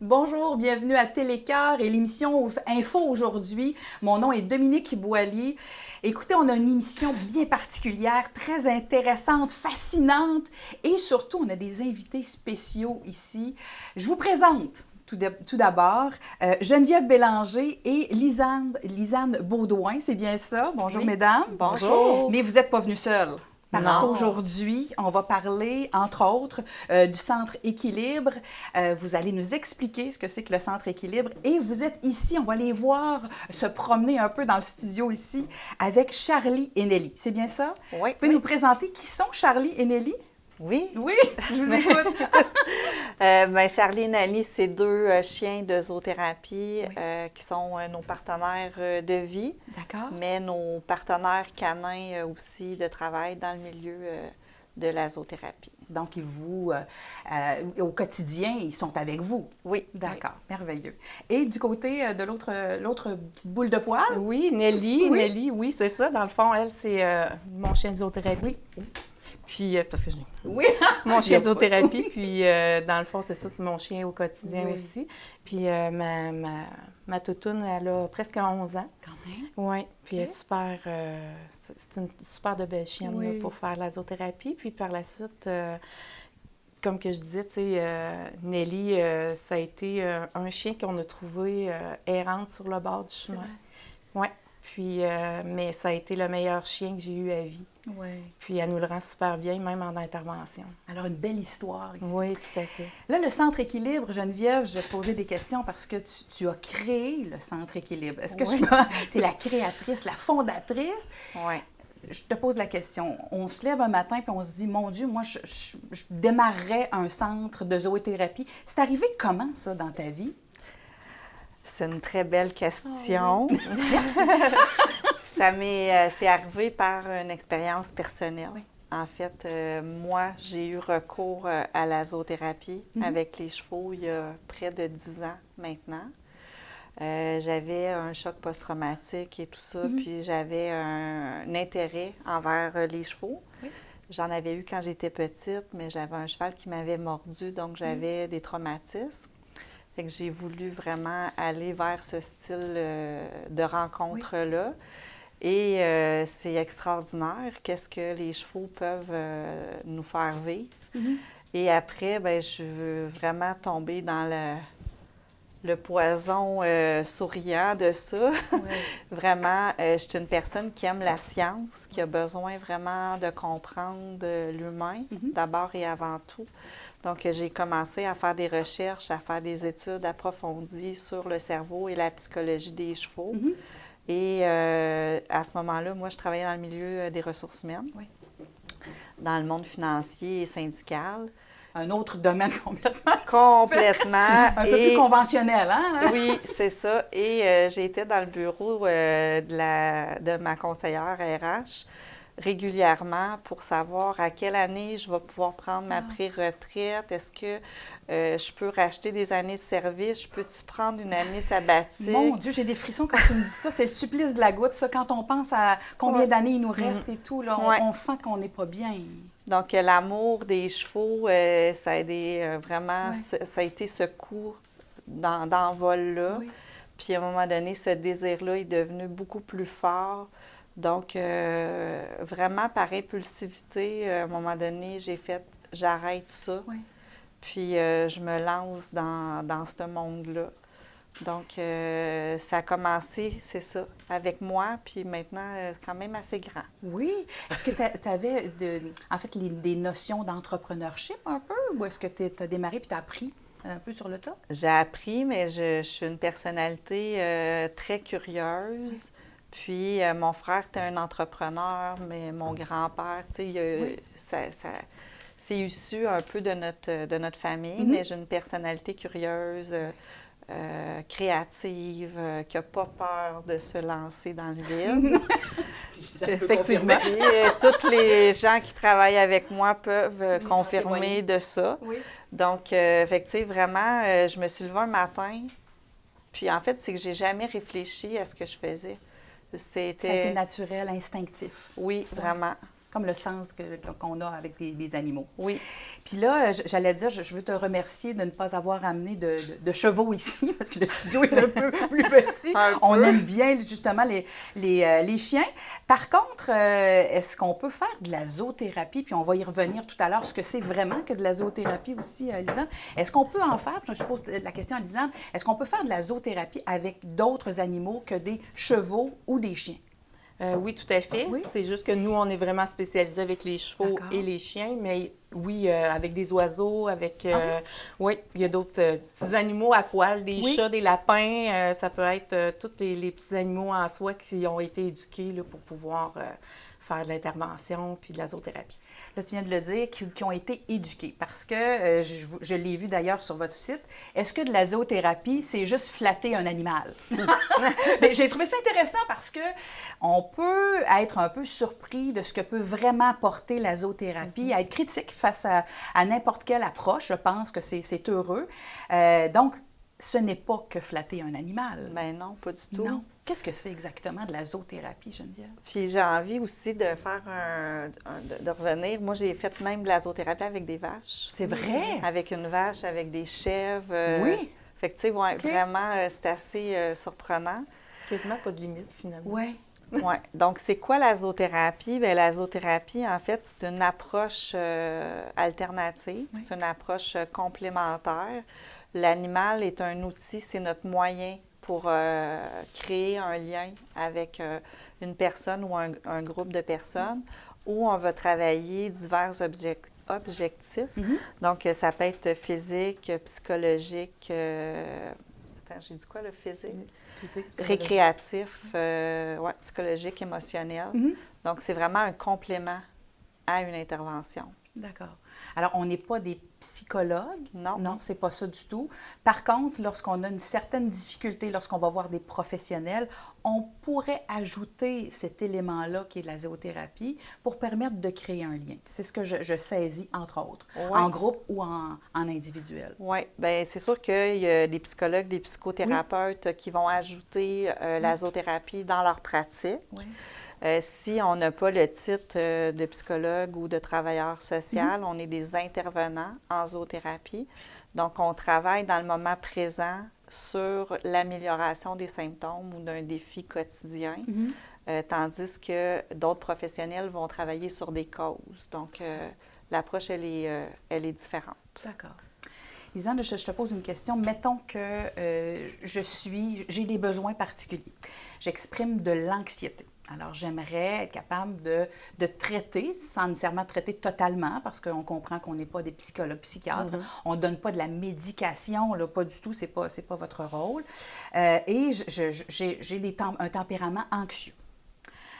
Bonjour, bienvenue à Télécœur et l'émission Info aujourd'hui. Mon nom est Dominique Boily. Écoutez, on a une émission bien particulière, très intéressante, fascinante et surtout, on a des invités spéciaux ici. Je vous présente tout d'abord Geneviève Bélanger et Lisanne Baudouin, c'est bien ça? Bonjour, Oui. mesdames. Bonjour. Mais vous n'êtes pas venues seules. Parce Non. qu'aujourd'hui, on va parler, entre autres, du Centre Équilibre. Vous allez nous expliquer ce que c'est que le Centre Équilibre. Et vous êtes ici, on va les voir se promener un peu dans le studio ici avec Charlie et Nelly. C'est bien ça? Oui. Vous pouvez nous présenter qui sont Charlie et Nelly? Oui. Oui, je vous écoute. Charlie et Nelly, c'est deux chiens de zoothérapie qui sont nos partenaires de vie. D'accord. Mais nos partenaires canins aussi de travail dans le milieu de la zoothérapie. Donc, au quotidien, ils sont avec vous? Oui. D'accord, merveilleux. Et du côté de l'autre petite boule de poil? Oui, Nelly. Oui. Nelly, oui, c'est ça. Dans le fond, elle, c'est mon chien de zoothérapie. Puis, parce que j'ai Oui. mon chien de zoothérapie, puis dans le fond, c'est ça, c'est mon chien au quotidien aussi. Puis, ma toutoune, elle a presque 11 ans. Quand même. Oui, puis elle est super, c'est une super de belle chienne Oui. là, pour faire la zoothérapie. Puis par la suite, comme que je disais, tu sais, Nelly, ça a été un chien qu'on a trouvé errante sur le bord du chemin. Oui, puis, mais ça a été le meilleur chien que j'ai eu à vie. Oui. Puis elle nous le rend super bien, même en intervention. Alors, une belle histoire ici. Oui, tout à fait. Là, le Centre Équilibre, Geneviève, je vais te poser des questions parce que tu as créé le Centre Équilibre. Est-ce que tu es la créatrice, la fondatrice? Oui. Je te pose la question. On se lève un matin puis on se dit, mon Dieu, moi, je démarrerais un centre de zoothérapie. C'est arrivé comment, ça, dans ta vie? C'est une très belle question. Oh, oui. C'est arrivé par une expérience personnelle. Oui. En fait, moi, j'ai eu recours à la zoothérapie avec les chevaux il y a près de 10 ans maintenant. J'avais un choc post-traumatique et tout ça, puis j'avais un intérêt envers les chevaux. Oui. J'en avais eu quand j'étais petite, mais j'avais un cheval qui m'avait mordu, donc j'avais des traumatismes. Fait que j'ai voulu vraiment aller vers ce style de rencontre-là. Et c'est extraordinaire, qu'est-ce que les chevaux peuvent nous faire vivre. Et après, bien, je veux vraiment tomber dans le poison souriant de ça. Oui. Vraiment, je suis une personne qui aime la science, qui a besoin vraiment de comprendre l'humain, d'abord et avant tout. Donc, j'ai commencé à faire des recherches, à faire des études approfondies sur le cerveau et la psychologie des chevaux. Et à ce moment-là, moi, je travaillais dans le milieu des ressources humaines, dans le monde financier et syndical. Un autre domaine complètement Complètement. Un peu plus conventionnel, hein? Oui, c'est ça. Et j'étais dans le bureau de ma conseillère RH régulièrement pour savoir à quelle année je vais pouvoir prendre ma pré-retraite. Est-ce que je peux racheter des années de service? Je peux-tu prendre une année sabbatique? Mon Dieu, j'ai des frissons quand tu me dis ça. C'est le supplice de la goutte, ça. Quand on pense à combien d'années il nous reste et tout, là, on sent qu'on n'est pas bien. Donc, l'amour des chevaux, ça a aidé vraiment, ça a été ce coup d'envol-là. Oui. Puis, à un moment donné, ce désir-là est devenu beaucoup plus fort. Donc, vraiment, par impulsivité, à un moment donné, j'ai fait « j'arrête ça Oui. ». Puis, je me lance dans ce monde-là. Donc, ça a commencé, c'est ça, avec moi, puis maintenant, quand même assez grand. Oui. Est-ce que tu avais, en fait, des notions d'entrepreneurship un peu, ou est-ce que tu as démarré puis tu as appris un peu sur le tas? J'ai appris, mais je suis une personnalité très curieuse. Puis, mon frère était un entrepreneur, mais mon grand-père, tu sais, c'est issu un peu de notre famille, mais j'ai une personnalité curieuse, créative, qui n'a pas peur de se lancer dans le vide. Effectivement. Et tous les gens qui travaillent avec moi peuvent confirmer de ça. Oui. Donc, vraiment, je me suis levée un matin, puis en fait, c'est que j'ai jamais réfléchi à ce que je faisais. Ça a été naturel, instinctif. Oui, vraiment. comme le sens qu'on a avec des animaux. Oui. Puis là, j'allais dire, je veux te remercier de ne pas avoir amené de chevaux ici, parce que le studio est un peu plus petit. On aime bien justement les chiens. Par contre, est-ce qu'on peut faire de la zoothérapie? Puis on va y revenir tout à l'heure, ce que c'est vraiment que de la zoothérapie aussi, Lisanne. Est-ce qu'on peut en faire? Je pose la question à Lisanne. Est-ce qu'on peut faire de la zoothérapie avec d'autres animaux que des chevaux ou des chiens? Oui, tout à fait. Oui? C'est juste que nous, on est vraiment spécialisés avec les chevaux D'accord. et les chiens, mais oui, avec des oiseaux, avec... Ah oui, il y a d'autres petits animaux à poil, des Oui. chats, des lapins. Ça peut être tous les petits animaux en soi qui ont été éduqués là, pour pouvoir faire de l'intervention puis de la zoothérapie. Là, tu viens de le dire, qui ont été éduqués. Parce que, je l'ai vu d'ailleurs sur votre site, est-ce que de la zoothérapie, c'est juste flatter un animal? Mais j'ai trouvé ça intéressant parce que on peut être un peu surpris de ce que peut vraiment apporter la zoothérapie, être critique face à n'importe quelle approche. Je pense que c'est heureux. Donc, ce n'est pas que flatter un animal. Ben non, pas du tout. Non. Qu'est-ce que c'est exactement de la zoothérapie, Geneviève? Puis j'ai envie aussi de faire de revenir. Moi, j'ai fait même de la zoothérapie avec des vaches. C'est vrai? Avec une vache, avec des chèvres. Oui. Fait que, tu sais, ouais, vraiment, c'est assez surprenant. Quasiment pas de limite, finalement. Oui. Oui. Donc, c'est quoi la zoothérapie? Bien, la zoothérapie, en fait, c'est une approche alternative. Oui. C'est une approche complémentaire. L'animal est un outil, c'est notre moyen pour créer un lien avec une personne ou un groupe de personnes où on va travailler divers objectifs. Donc, ça peut être physique, psychologique, attends, j'ai dit quoi, le physique? Physique, Récréatif, ouais, psychologique, émotionnel. Donc, c'est vraiment un complément à une intervention. D'accord. Alors, on n'est pas des psychologues. Non. Non, c'est pas ça du tout. Par contre, lorsqu'on a une certaine difficulté, lorsqu'on va voir des professionnels, on pourrait ajouter cet élément-là qui est la zoothérapie pour permettre de créer un lien. C'est ce que je saisis, entre autres, Ouais. en groupe ou en individuel. Oui, bien, c'est sûr qu'il y a des psychologues, des psychothérapeutes qui vont ajouter la zoothérapie dans leur pratique. Oui. Si on n'a pas le titre de psychologue ou de travailleur social, on est des intervenants en zoothérapie. Donc, on travaille dans le moment présent sur l'amélioration des symptômes ou d'un défi quotidien, tandis que d'autres professionnels vont travailler sur des causes. Donc, l'approche, elle est différente. D'accord. Lisanne, je te pose une question. Mettons que j'ai des besoins particuliers. J'exprime de l'anxiété. Alors, j'aimerais être capable de traiter, sans nécessairement traiter totalement, parce qu'on comprend qu'on n'est pas des psychologues, psychiatres. On ne donne pas de la médication, là, pas du tout, c'est pas votre rôle. Et j'ai un tempérament anxieux.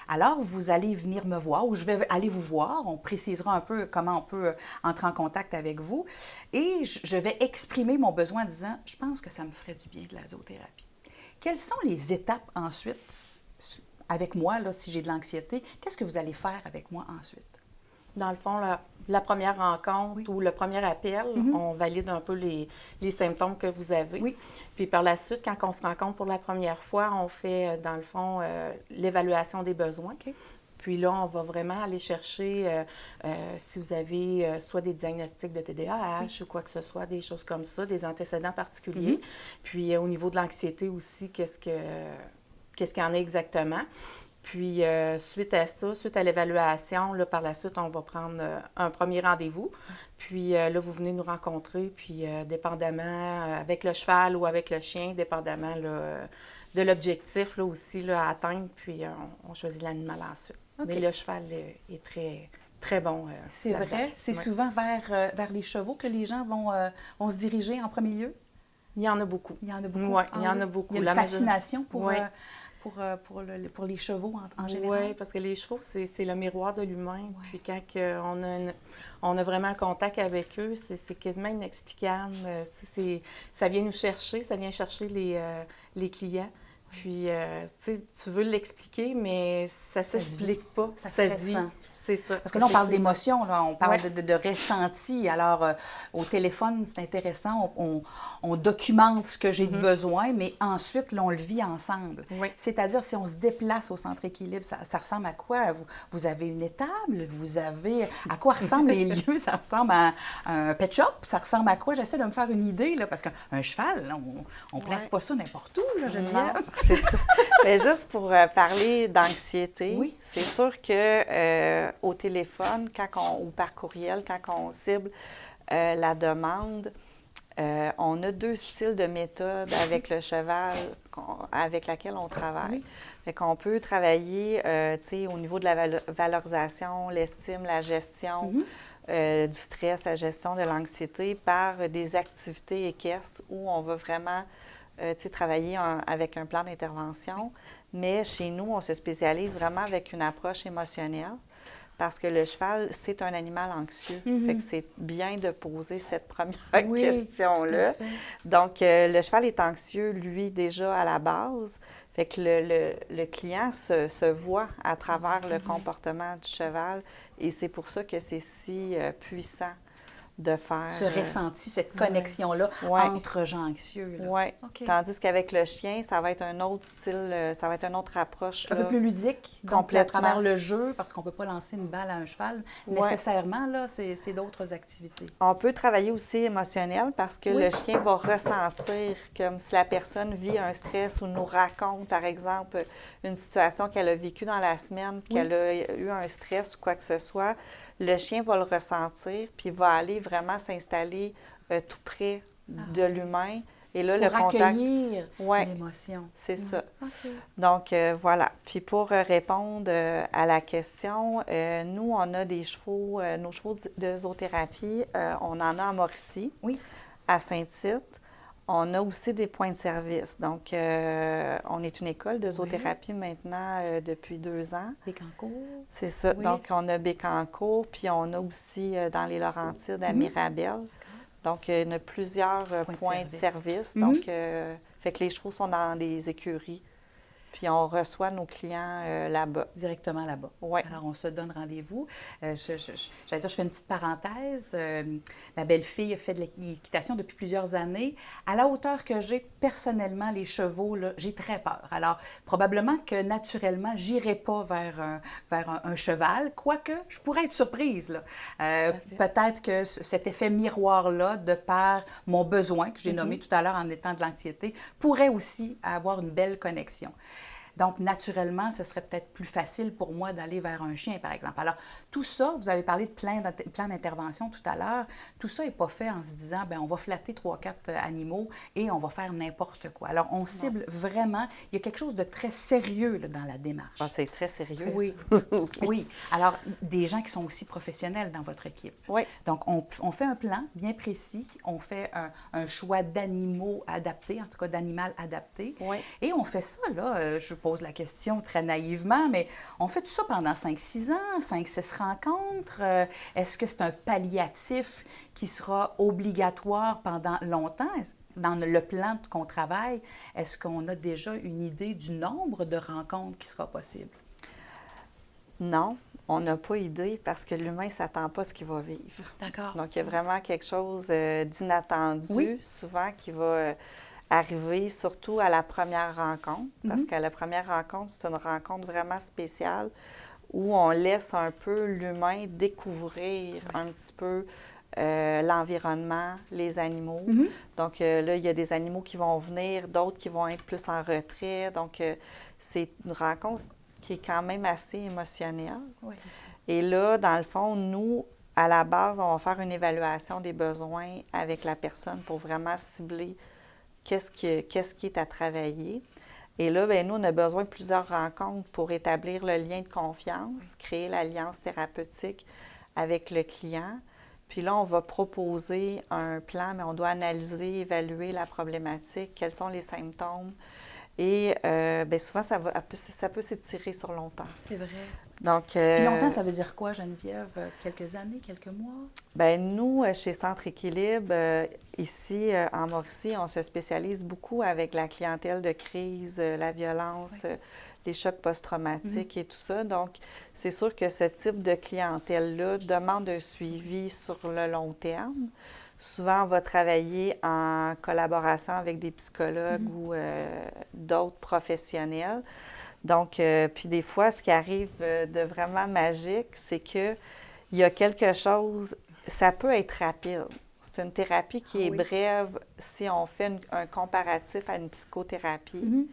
Alors, vous allez venir me voir, ou je vais aller vous voir, on précisera un peu comment on peut entrer en contact avec vous, et je vais exprimer mon besoin en disant, je pense que ça me ferait du bien de la zoothérapie. Quelles sont les étapes ensuite avec moi, là, si j'ai de l'anxiété? Qu'est-ce que vous allez faire avec moi ensuite? Dans le fond, la première rencontre ou le premier appel, on valide un peu les symptômes que vous avez. Oui. Puis par la suite, quand on se rencontre pour la première fois, on fait, dans le fond, l'évaluation des besoins. OK. Puis là, on va vraiment aller chercher si vous avez soit des diagnostics de TDAH ou quoi que ce soit, des choses comme ça, des antécédents particuliers. Puis au niveau de l'anxiété aussi, qu'est-ce qu'il y en a exactement. Puis, suite à ça, suite à l'évaluation, là, par la suite, on va prendre un premier rendez-vous. Puis, là, vous venez nous rencontrer, puis dépendamment, avec le cheval ou avec le chien, dépendamment là, de l'objectif là, aussi là, à atteindre, puis on choisit l'animal ensuite. OK. Mais le cheval est très, très bon. C'est là-dedans. vrai? C'est Ouais. souvent vers les chevaux que les gens vont se diriger en premier lieu? Il y en a beaucoup. Il y en a beaucoup? Oui, Ah il y en oui? a beaucoup. Il y a une La major- fascination pour, Ouais. pour les chevaux en général? Oui, parce que les chevaux, c'est le miroir de l'humain. Puis quand on a vraiment un contact avec eux, c'est quasiment inexplicable. Ça vient nous chercher, ça vient chercher les clients. Puis, tu veux l'expliquer, mais ça ne s'explique pas. Ça Ça se se vit. ressent. C'est ça. Parce que là, on parle effectivement. d'émotion, là, on parle Ouais. de ressenti. Alors, au téléphone, c'est intéressant, on documente ce que j'ai de besoin, mais ensuite, là, on le vit ensemble. Oui. C'est-à-dire, si on se déplace au centre équilibre, ça ressemble à quoi? Vous avez une étable, vous avez... À quoi ressemblent les lieux? Ça ressemble à un pet shop? Ça ressemble à quoi? J'essaie de me faire une idée, là, parce qu'un cheval, là, on place Ouais. pas ça n'importe où, là, Non, Geneviève. c'est ça. Mais juste pour parler d'anxiété, Oui. c'est sûr que au téléphone, ou par courriel, quand on cible la demande, on a 2 styles de méthode avec le cheval avec laquelle on travaille. Fait qu'on peut travailler, tu sais, au niveau de la valorisation, l'estime, la gestion du stress, la gestion de l'anxiété par des activités équestres où on va vraiment tu sais, travailler avec un plan d'intervention. Mais chez nous, on se spécialise vraiment avec une approche émotionnelle parce que le cheval, c'est un animal anxieux. Fait que c'est bien de poser cette première Oui, question-là. tout à fait. Donc, le cheval est anxieux, lui, déjà à la base. Fait que le client se voit à travers le comportement du cheval et c'est pour ça que c'est si puissant de faire... Ce ressenti, cette connexion-là Ouais. entre gens anxieux. là. Oui. OK. Tandis qu'avec le chien, ça va être un autre style, ça va être une autre approche. Un peu là. plus ludique, donc à Complètement. travers le jeu, parce qu'on ne peut pas lancer une balle à un cheval. Ouais. Nécessairement, là, c'est d'autres activités. On peut travailler aussi émotionnel parce que Oui. le chien va ressentir comme si la personne vit un stress ou nous raconte, par exemple, une situation qu'elle a vécue dans la semaine, qu'elle a eu un stress ou quoi que ce soit. Le chien va le ressentir puis va aller vraiment s'installer tout près de l'humain. Et là, le Pour contact... accueillir Ouais. l'émotion. C'est ça. OK. Donc, voilà. Puis pour répondre à la question, nous, on a des chevaux, nos chevaux de zoothérapie, on en a à Mauricie, Oui. à Saint-Tite. On a aussi des points de service. Donc, on est une école de zoothérapie maintenant depuis 2 ans. Bécancourt. C'est ça. Oui. Donc, on a Bécancourt, puis on a aussi dans les Laurentides à Mirabel. Donc, il y a plusieurs points de service. Donc, fait que les chevaux sont dans des écuries. Puis on reçoit nos clients là-bas. Directement là-bas. Oui. Alors, on se donne rendez-vous. J'allais dire, je fais une petite parenthèse. Ma belle-fille a fait de l'équitation depuis plusieurs années. À la hauteur que j'ai, personnellement, les chevaux, là, j'ai très peur. Alors, probablement que naturellement, j'irai pas vers un cheval, quoique je pourrais être surprise. Là. Peut-être que cet effet miroir-là, de par mon besoin, que j'ai nommé tout à l'heure en étant de l'anxiété, pourrait aussi avoir une belle connexion. Donc, naturellement, ce serait peut-être plus facile pour moi d'aller vers un chien, par exemple. Alors, tout ça, vous avez parlé de plan d'intervention tout à l'heure, tout ça n'est pas fait en se disant, bien, on va flatter 3-4 animaux et on va faire n'importe quoi. Alors, on cible vraiment, il y a quelque chose de très sérieux là, dans la démarche. Ah, c'est très sérieux. Oui, ça. oui. Alors, des gens qui sont aussi professionnels dans votre équipe. Oui. Donc, on fait un plan bien précis, on fait un choix d'animaux adaptés, en tout cas d'animal adapté. Oui. Et on fait ça, là, je pose la question très naïvement, mais on fait tout ça pendant 5-6 ans, 5-6 rencontres. Est-ce que c'est un palliatif qui sera obligatoire pendant longtemps? Dans le plan qu'on travaille, est-ce qu'on a déjà une idée du nombre de rencontres qui sera possible? Non, on n'a pas idée parce que l'humain ne s'attend pas à ce qu'il va vivre. D'accord. Donc, il y a vraiment quelque chose d'inattendu, Oui. souvent, qui va arriver, surtout à la première rencontre. Parce qu'à la première rencontre, c'est une rencontre vraiment spéciale où on laisse un peu l'humain découvrir un petit peu l'environnement, les animaux. Donc, là, il y a des animaux qui vont venir, d'autres qui vont être plus en retrait. Donc, c'est une rencontre qui est quand même assez émotionnelle. Oui. Et là, dans le fond, nous, à la base, on va faire une évaluation des besoins avec la personne pour vraiment cibler qu'est-ce qui est à travailler. Et là, bien, nous, on a besoin de plusieurs rencontres pour établir le lien de confiance, créer l'alliance thérapeutique avec le client. Puis là, on va proposer un plan, mais on doit analyser, évaluer la problématique, quels sont les symptômes. Et bien, souvent, ça peut s'étirer sur longtemps. C'est vrai. Donc, Puis longtemps, ça veut dire quoi, Geneviève? Quelques années, quelques mois? Bien, nous, chez Centre Équilibre, ici, en Mauricie, on se spécialise beaucoup avec la clientèle de crise, la violence, les chocs post-traumatiques et tout ça. Donc, c'est sûr que ce type de clientèle-là demande un suivi sur le long terme. Souvent, on va travailler en collaboration avec des psychologues ou d'autres professionnels. Donc, puis des fois, ce qui arrive de vraiment magique, c'est qu'il y a quelque chose, ça peut être rapide. C'est une thérapie qui est brève si on fait un comparatif à une psychothérapie.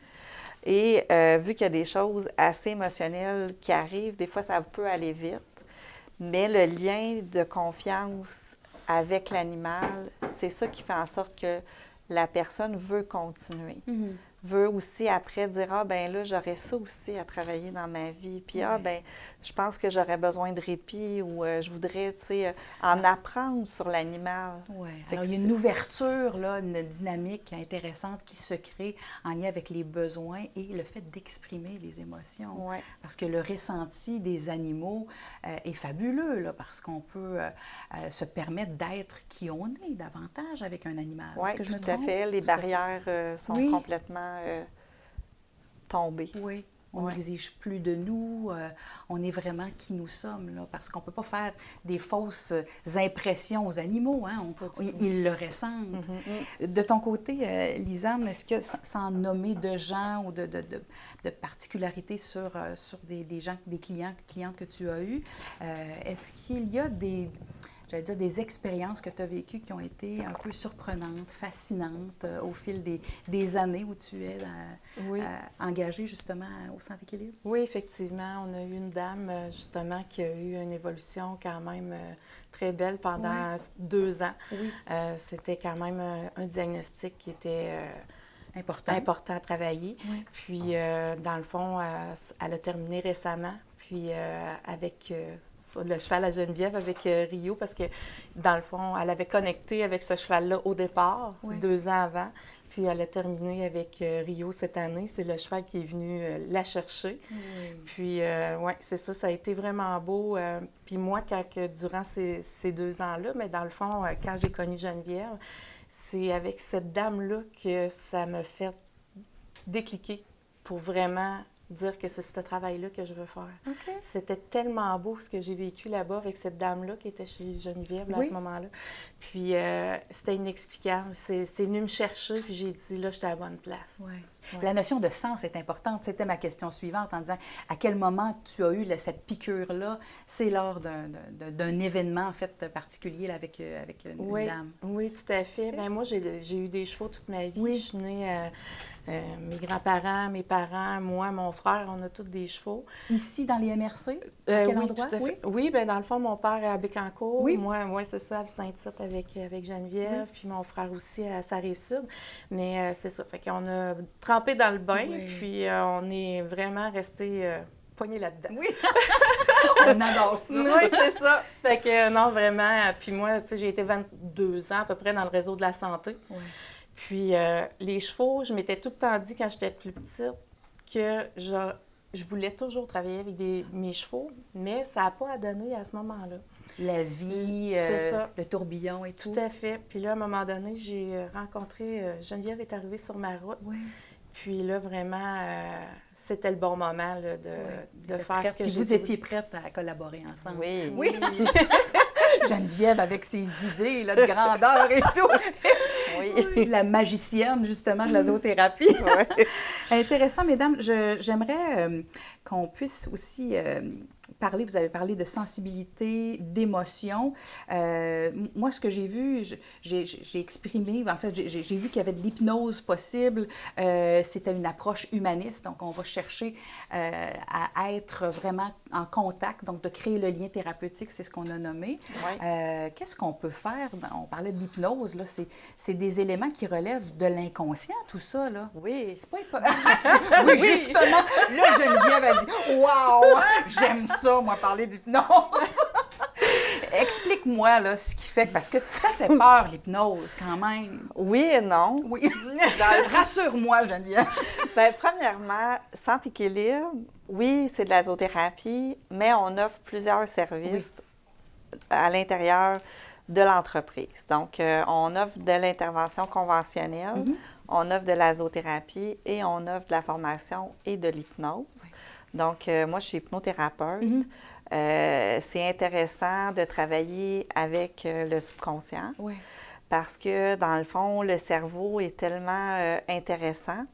Et vu qu'il y a des choses assez émotionnelles qui arrivent, des fois, ça peut aller vite. Mais le lien de confiance avec l'animal, c'est ça qui fait en sorte que la personne veut continuer. Veut aussi après dire « Ah, ben là, j'aurais ça aussi à travailler dans ma vie. » Puis « Ah, ben je pense que j'aurais besoin de répit ou je voudrais, tu sais, en apprendre sur l'animal. » Oui. Alors, il y a une ouverture, là, une dynamique intéressante qui se crée en lien avec les besoins et le fait d'exprimer les émotions. Ouais. Parce que le ressenti des animaux est fabuleux, là, parce qu'on peut se permettre d'être qui on est davantage avec un animal. Oui, Est-ce que je me tout à trompe? fait. Les Tout à fait. barrières sont complètement tombées. Oui. On n'exige plus de nous, on est vraiment qui nous sommes, là, parce qu'on ne peut pas faire des fausses impressions aux animaux, hein, ils le ressentent. De ton côté, Lisanne, est-ce que, sans nommer de gens ou de particularités sur des gens, des clientes que tu as eues, est-ce qu'il y a des expériences que tu as vécues qui ont été un peu surprenantes, fascinantes au fil des années où tu es engagée justement au Centre Équilibre? Oui, effectivement. On a eu une dame justement qui a eu une évolution quand même très belle pendant 2 ans. Oui. C'était quand même un diagnostic qui était important à travailler. Oui. Puis, dans le fond, elle a terminé récemment. Puis, avec le cheval à Geneviève, avec Rio, parce que, dans le fond, elle avait connecté avec ce cheval-là au départ, 2 ans avant. Puis, elle a terminé avec Rio cette année. C'est le cheval qui est venu la chercher. Oui. Puis, oui, c'est ça. Ça a été vraiment beau. Puis, moi, durant ces 2 ans-là, mais dans le fond, quand j'ai connu Geneviève, c'est avec cette dame-là que ça m'a fait décliquer pour vraiment dire que c'est ce travail-là que je veux faire. Okay. C'était tellement beau ce que j'ai vécu là-bas avec cette dame-là qui était chez Geneviève là, à ce moment-là. Puis c'était inexplicable. C'est venu me chercher, puis j'ai dit, là, j'étais à la bonne place. Ouais. La notion de sens est importante. C'était ma question suivante en disant à quel moment tu as eu cette piqûre-là. C'est lors d'un événement en fait particulier là, avec une dame. Oui, tout à fait. Bien, moi, j'ai eu des chevaux toute ma vie. Oui. Je suis née, mes grands-parents, mes parents, moi, mon frère, on a tous des chevaux. Ici, dans les MRC? À quel oui, endroit? tout à fait. Oui, bien, dans le fond, mon père est à Bécancour. Oui. Moi, c'est ça, à Saint-Tite avec Geneviève, puis mon frère aussi à Sarrive-Sud. Mais c'est ça, fait qu'on a trempé dans le bain, puis on est vraiment restés poignés là-dedans. Oui! On adore ça! Oui, c'est ça. Fait que non, vraiment. Puis moi, tu sais, j'ai été 22 ans à peu près dans le réseau de la santé. Oui. Puis les chevaux, je m'étais tout le temps dit quand j'étais plus petite que je voulais toujours travailler avec mes chevaux, mais ça n'a pas à donner à ce moment-là. La vie, le tourbillon et tout. Tout à fait. Puis là, à un moment donné, j'ai rencontré, Geneviève est arrivée sur ma route. Oui. Puis là, vraiment, c'était le bon moment là, de faire ce que j'ai. Vous étiez prête à collaborer ensemble. Oui. Oui. Geneviève avec ses idées là, de grandeur et tout. Oui. La magicienne, justement, de la zoothérapie. Oui. Intéressant, mesdames. J'aimerais qu'on puisse aussi parler, vous avez parlé de sensibilité, d'émotion. Moi, ce que j'ai vu, j'ai exprimé, en fait, j'ai vu qu'il y avait de l'hypnose possible. C'était une approche humaniste, donc on va chercher à être vraiment en contact, donc de créer le lien thérapeutique, c'est ce qu'on a nommé. Oui. Qu'est-ce qu'on peut faire? On parlait de l'hypnose, là, c'est des éléments qui relèvent de l'inconscient, tout ça, là. Oui. C'est pas oui, justement, là, Geneviève a dit « Wow! J'aime ça, moi, parler d'hypnose! » Explique-moi, là, ce qui fait... Parce que ça fait peur, l'hypnose, quand même. Oui et non. Oui. Rassure-moi, Geneviève. Bien, premièrement, Centre Équilibre, oui, c'est de la zoothérapie, mais on offre plusieurs services à l'intérieur de l'entreprise. Donc, on offre de l'intervention conventionnelle, On offre de la zoothérapie et on offre de la formation et de l'hypnose. Oui. Donc, moi, je suis hypnothérapeute. C'est intéressant de travailler avec le subconscient parce que, dans le fond, le cerveau est tellement intéressant.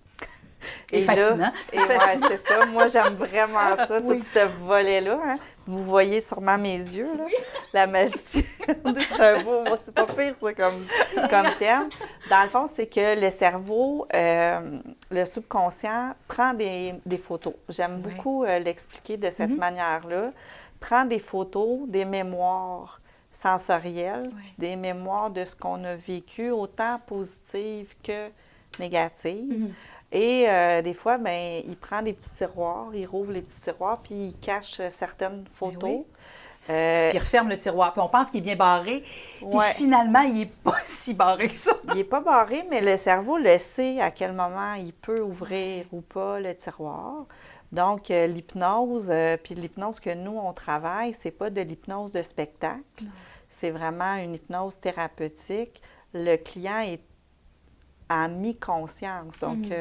Et fascinant. Oui, c'est ça. Moi, j'aime vraiment ça, tout ce volet-là. Hein. Vous voyez sûrement mes yeux, là. La magicienne du cerveau. Moi, c'est pas pire, ça, comme terme. Dans le fond, c'est que le cerveau, le subconscient, prend des photos. J'aime beaucoup l'expliquer de cette manière-là. Prend des photos, des mémoires sensorielles, des mémoires de ce qu'on a vécu, autant positives que négatives. Et des fois, bien, il prend des petits tiroirs, il rouvre les petits tiroirs, puis il cache certaines photos. Puis il referme le tiroir, puis on pense qu'il est bien barré, puis finalement, il n'est pas si barré que ça. Il n'est pas barré, mais le cerveau le sait à quel moment il peut ouvrir ou pas le tiroir. Donc, l'hypnose, puis l'hypnose que nous, on travaille, c'est pas de l'hypnose de spectacle. C'est vraiment une hypnose thérapeutique. Le client est à mi-conscience. Donc, tu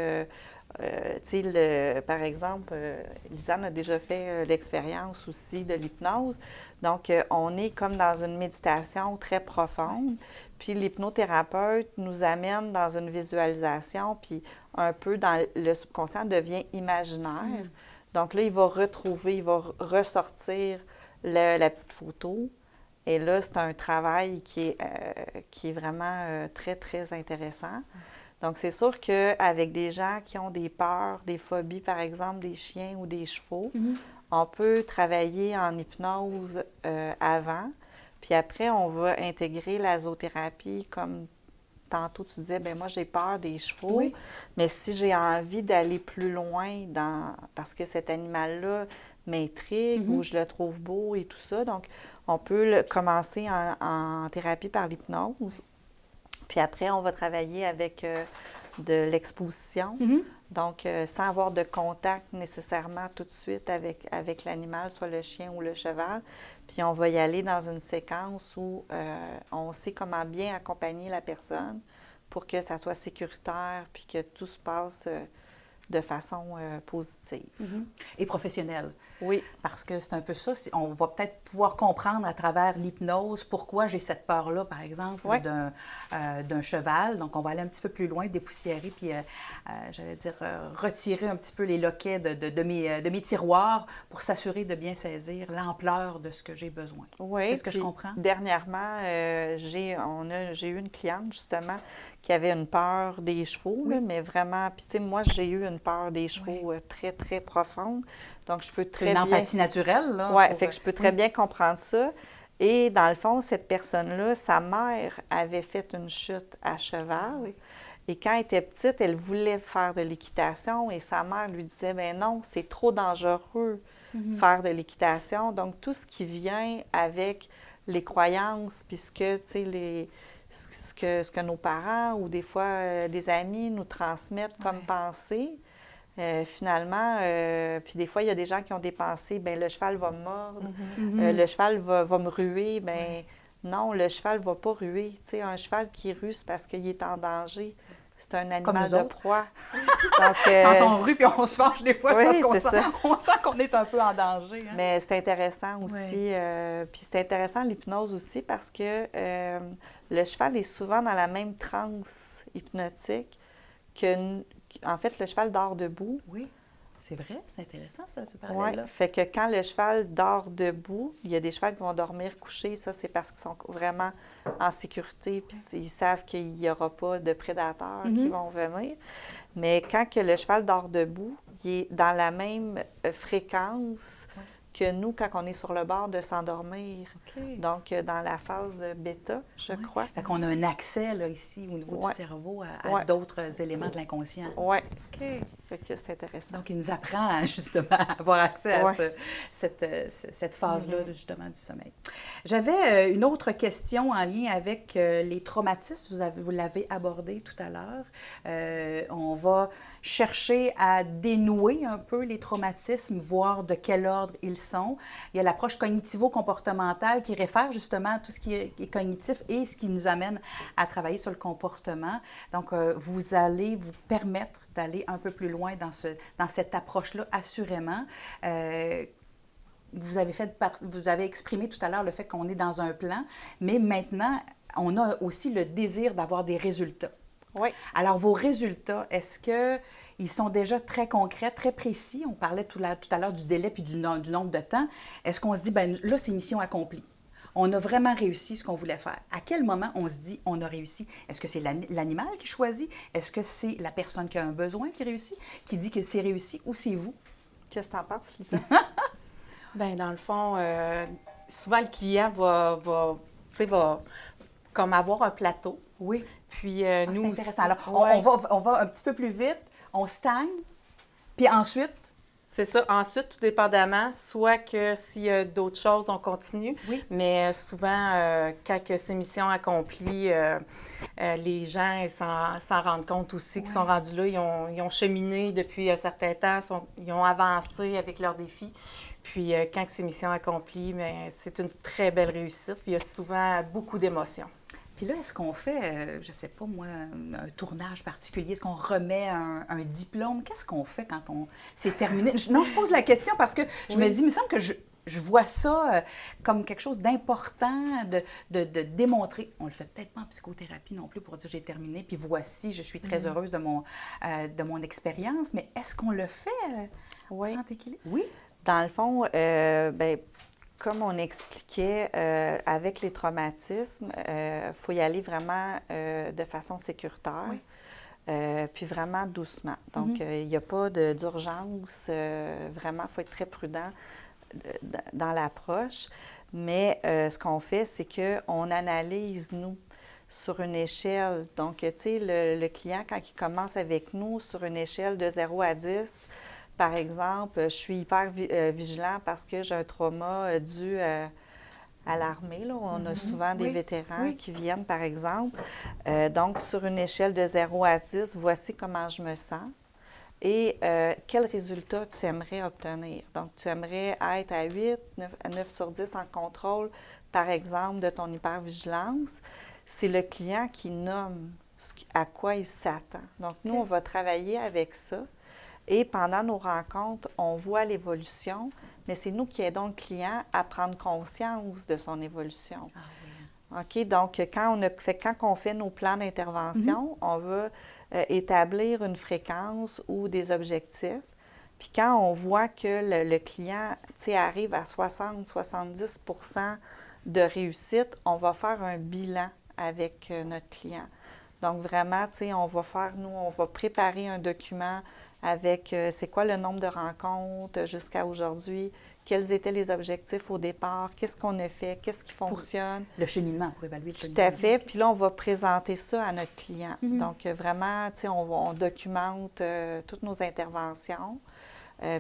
sais, par exemple, Lisanne a déjà fait l'expérience aussi de l'hypnose. Donc, on est comme dans une méditation très profonde. Puis, l'hypnothérapeute nous amène dans une visualisation, puis un peu dans le subconscient devient imaginaire. Donc là, il va retrouver, il va ressortir la petite photo. Et là, c'est un travail qui est vraiment très, très intéressant. Donc, c'est sûr qu'avec des gens qui ont des peurs, des phobies, par exemple, des chiens ou des chevaux, on peut travailler en hypnose avant. Puis après, on va intégrer la zoothérapie comme tantôt tu disais, bien moi, j'ai peur des chevaux, mais si j'ai envie d'aller plus loin parce que cet animal-là m'intrigue ou je le trouve beau et tout ça, donc on peut commencer en thérapie par l'hypnose. Puis après, on va travailler avec de l'exposition, donc sans avoir de contact nécessairement tout de suite avec l'animal, soit le chien ou le cheval. Puis on va y aller dans une séquence où on sait comment bien accompagner la personne pour que ça soit sécuritaire puis que tout se passe de façon positive. Et professionnelle. Oui. Parce que c'est un peu ça. On va peut-être pouvoir comprendre à travers l'hypnose pourquoi j'ai cette peur-là, par exemple, d'un cheval. Donc, on va aller un petit peu plus loin, dépoussiérer, puis, j'allais dire, retirer un petit peu les loquets de mes tiroirs pour s'assurer de bien saisir l'ampleur de ce que j'ai besoin. Oui. C'est ce que je comprends? Dernièrement, j'ai eu une cliente, justement, qui avait une peur des chevaux, là, mais vraiment, puis tu sais, moi, j'ai eu une peur des chevaux très, très profonde. Donc, je peux très bien... Une empathie naturelle, là. Oui, fait que je peux très bien comprendre ça. Et dans le fond, cette personne-là, sa mère avait fait une chute à cheval. Et quand elle était petite, elle voulait faire de l'équitation et sa mère lui disait, bien non, c'est trop dangereux faire de l'équitation. Donc, tout ce qui vient avec les croyances, puis ce que nos parents ou des fois des amis nous transmettent comme pensée, finalement, puis des fois, il y a des gens qui ont des pensées, bien, le cheval va me mordre, le cheval va me ruer. Bien, non, le cheval ne va pas ruer. Tu sais, un cheval qui rue, c'est parce qu'il est en danger. C'est un animal de proie. Donc, quand on rue puis on se fâche des fois, c'est parce qu'on on sent qu'on est un peu en danger. Hein? Mais c'est intéressant aussi. Puis c'est intéressant l'hypnose aussi parce que le cheval est souvent dans la même transe hypnotique que... En fait, le cheval dort debout. Oui, c'est vrai, c'est intéressant ça, ce parallèle-là. Oui, fait que quand le cheval dort debout, il y a des chevals qui vont dormir couchés, ça c'est parce qu'ils sont vraiment en sécurité, puis ils savent qu'il n'y aura pas de prédateurs qui vont venir. Mais quand que le cheval dort debout, il est dans la même fréquence que nous quand on est sur le bord de s'endormir. Donc, dans la phase bêta, je crois. Fait qu'on a un accès, là, ici, au niveau du cerveau, à d'autres éléments de l'inconscient. Oui. Fait que c'est intéressant. Donc, il nous apprend, justement, à avoir accès à cette phase-là, justement, du sommeil. J'avais une autre question en lien avec les traumatismes. Vous l'avez abordé tout à l'heure. On va chercher à dénouer un peu les traumatismes, voir de quel ordre ils sont. Il y a l'approche cognitivo-comportementale qui réfère justement à tout ce qui est cognitif et ce qui nous amène à travailler sur le comportement. Donc, vous allez vous permettre d'aller un peu plus loin dans cette approche-là, assurément. Vous avez exprimé tout à l'heure le fait qu'on est dans un plan, mais maintenant, on a aussi le désir d'avoir des résultats. Oui. Alors, vos résultats, est-ce qu'ils sont déjà très concrets, très précis? On parlait tout à l'heure du délai puis du nombre de temps. Est-ce qu'on se dit, bien là, c'est mission accomplie? On a vraiment réussi ce qu'on voulait faire. À quel moment on se dit, on a réussi? Est-ce que c'est l'animal qui choisit? Est-ce que c'est la personne qui a un besoin qui réussit, qui dit que c'est réussi, ou c'est vous? Qu'est-ce que tu en penses, Lisa? Bien, dans le fond, souvent, le client va comme avoir un plateau. Oui. Puis nous c'est aussi. intéressant. Alors, Ouais. on va un petit peu plus vite, on stagne, puis ensuite... C'est ça. Ensuite, tout dépendamment, soit que s'il y a d'autres choses, on continue. Oui. Mais souvent, quand que c'est mission accomplie, les gens ils s'en rendent compte aussi qu'ils sont rendus là. Ils ont cheminé depuis un certain temps, ils ont avancé avec leurs défis. Puis quand que c'est mission accomplie, mais c'est une très belle réussite. Puis il y a souvent beaucoup d'émotions. Puis là, est-ce qu'on fait, je ne sais pas moi, un tournage particulier? Est-ce qu'on remet un diplôme? Qu'est-ce qu'on fait quand c'est terminé? Non, je pose la question parce que je me dis, il me semble que je vois ça comme quelque chose d'important de démontrer. On le fait peut-être pas en psychothérapie non plus pour dire j'ai terminé, puis voici, je suis très heureuse de mon expérience. Mais est-ce qu'on le fait au Centre Équilibre? Oui. Dans le fond, comme on expliquait, avec les traumatismes, il faut y aller vraiment de façon sécuritaire, Oui. puis vraiment doucement. Donc, il n'y a pas d'urgence. Vraiment, il faut être très prudent dans l'approche. Mais ce qu'on fait, c'est qu'on analyse, nous, sur une échelle. Donc, tu sais, le client, quand il commence avec nous, sur une échelle de 0 à 10, par exemple, je suis hyper vigilant parce que j'ai un trauma dû à l'armée. Là, où on a souvent des vétérans qui viennent, par exemple. Donc, sur une échelle de 0 à 10, voici comment je me sens et quel résultat tu aimerais obtenir. Donc, tu aimerais être à 8, 9 sur 10 en contrôle, par exemple, de ton hypervigilance. C'est le client qui nomme à quoi il s'attend. Donc, nous, on va travailler avec ça. Et pendant nos rencontres, on voit l'évolution, mais c'est nous qui aidons le client à prendre conscience de son évolution. Ah oui. OK? Donc, quand on fait nos plans d'intervention, on va établir une fréquence ou des objectifs. Puis quand on voit que le client, tu sais, arrive à 60-70 % de réussite, on va faire un bilan avec notre client. Donc, vraiment, tu sais, on va préparer un document avec c'est quoi le nombre de rencontres jusqu'à aujourd'hui, quels étaient les objectifs au départ, qu'est-ce qu'on a fait, qu'est-ce qui fonctionne. Le cheminement, pour évaluer le cheminement. Tout à fait. Puis là, on va présenter ça à notre client. Donc, vraiment, tu sais, on documente toutes nos interventions.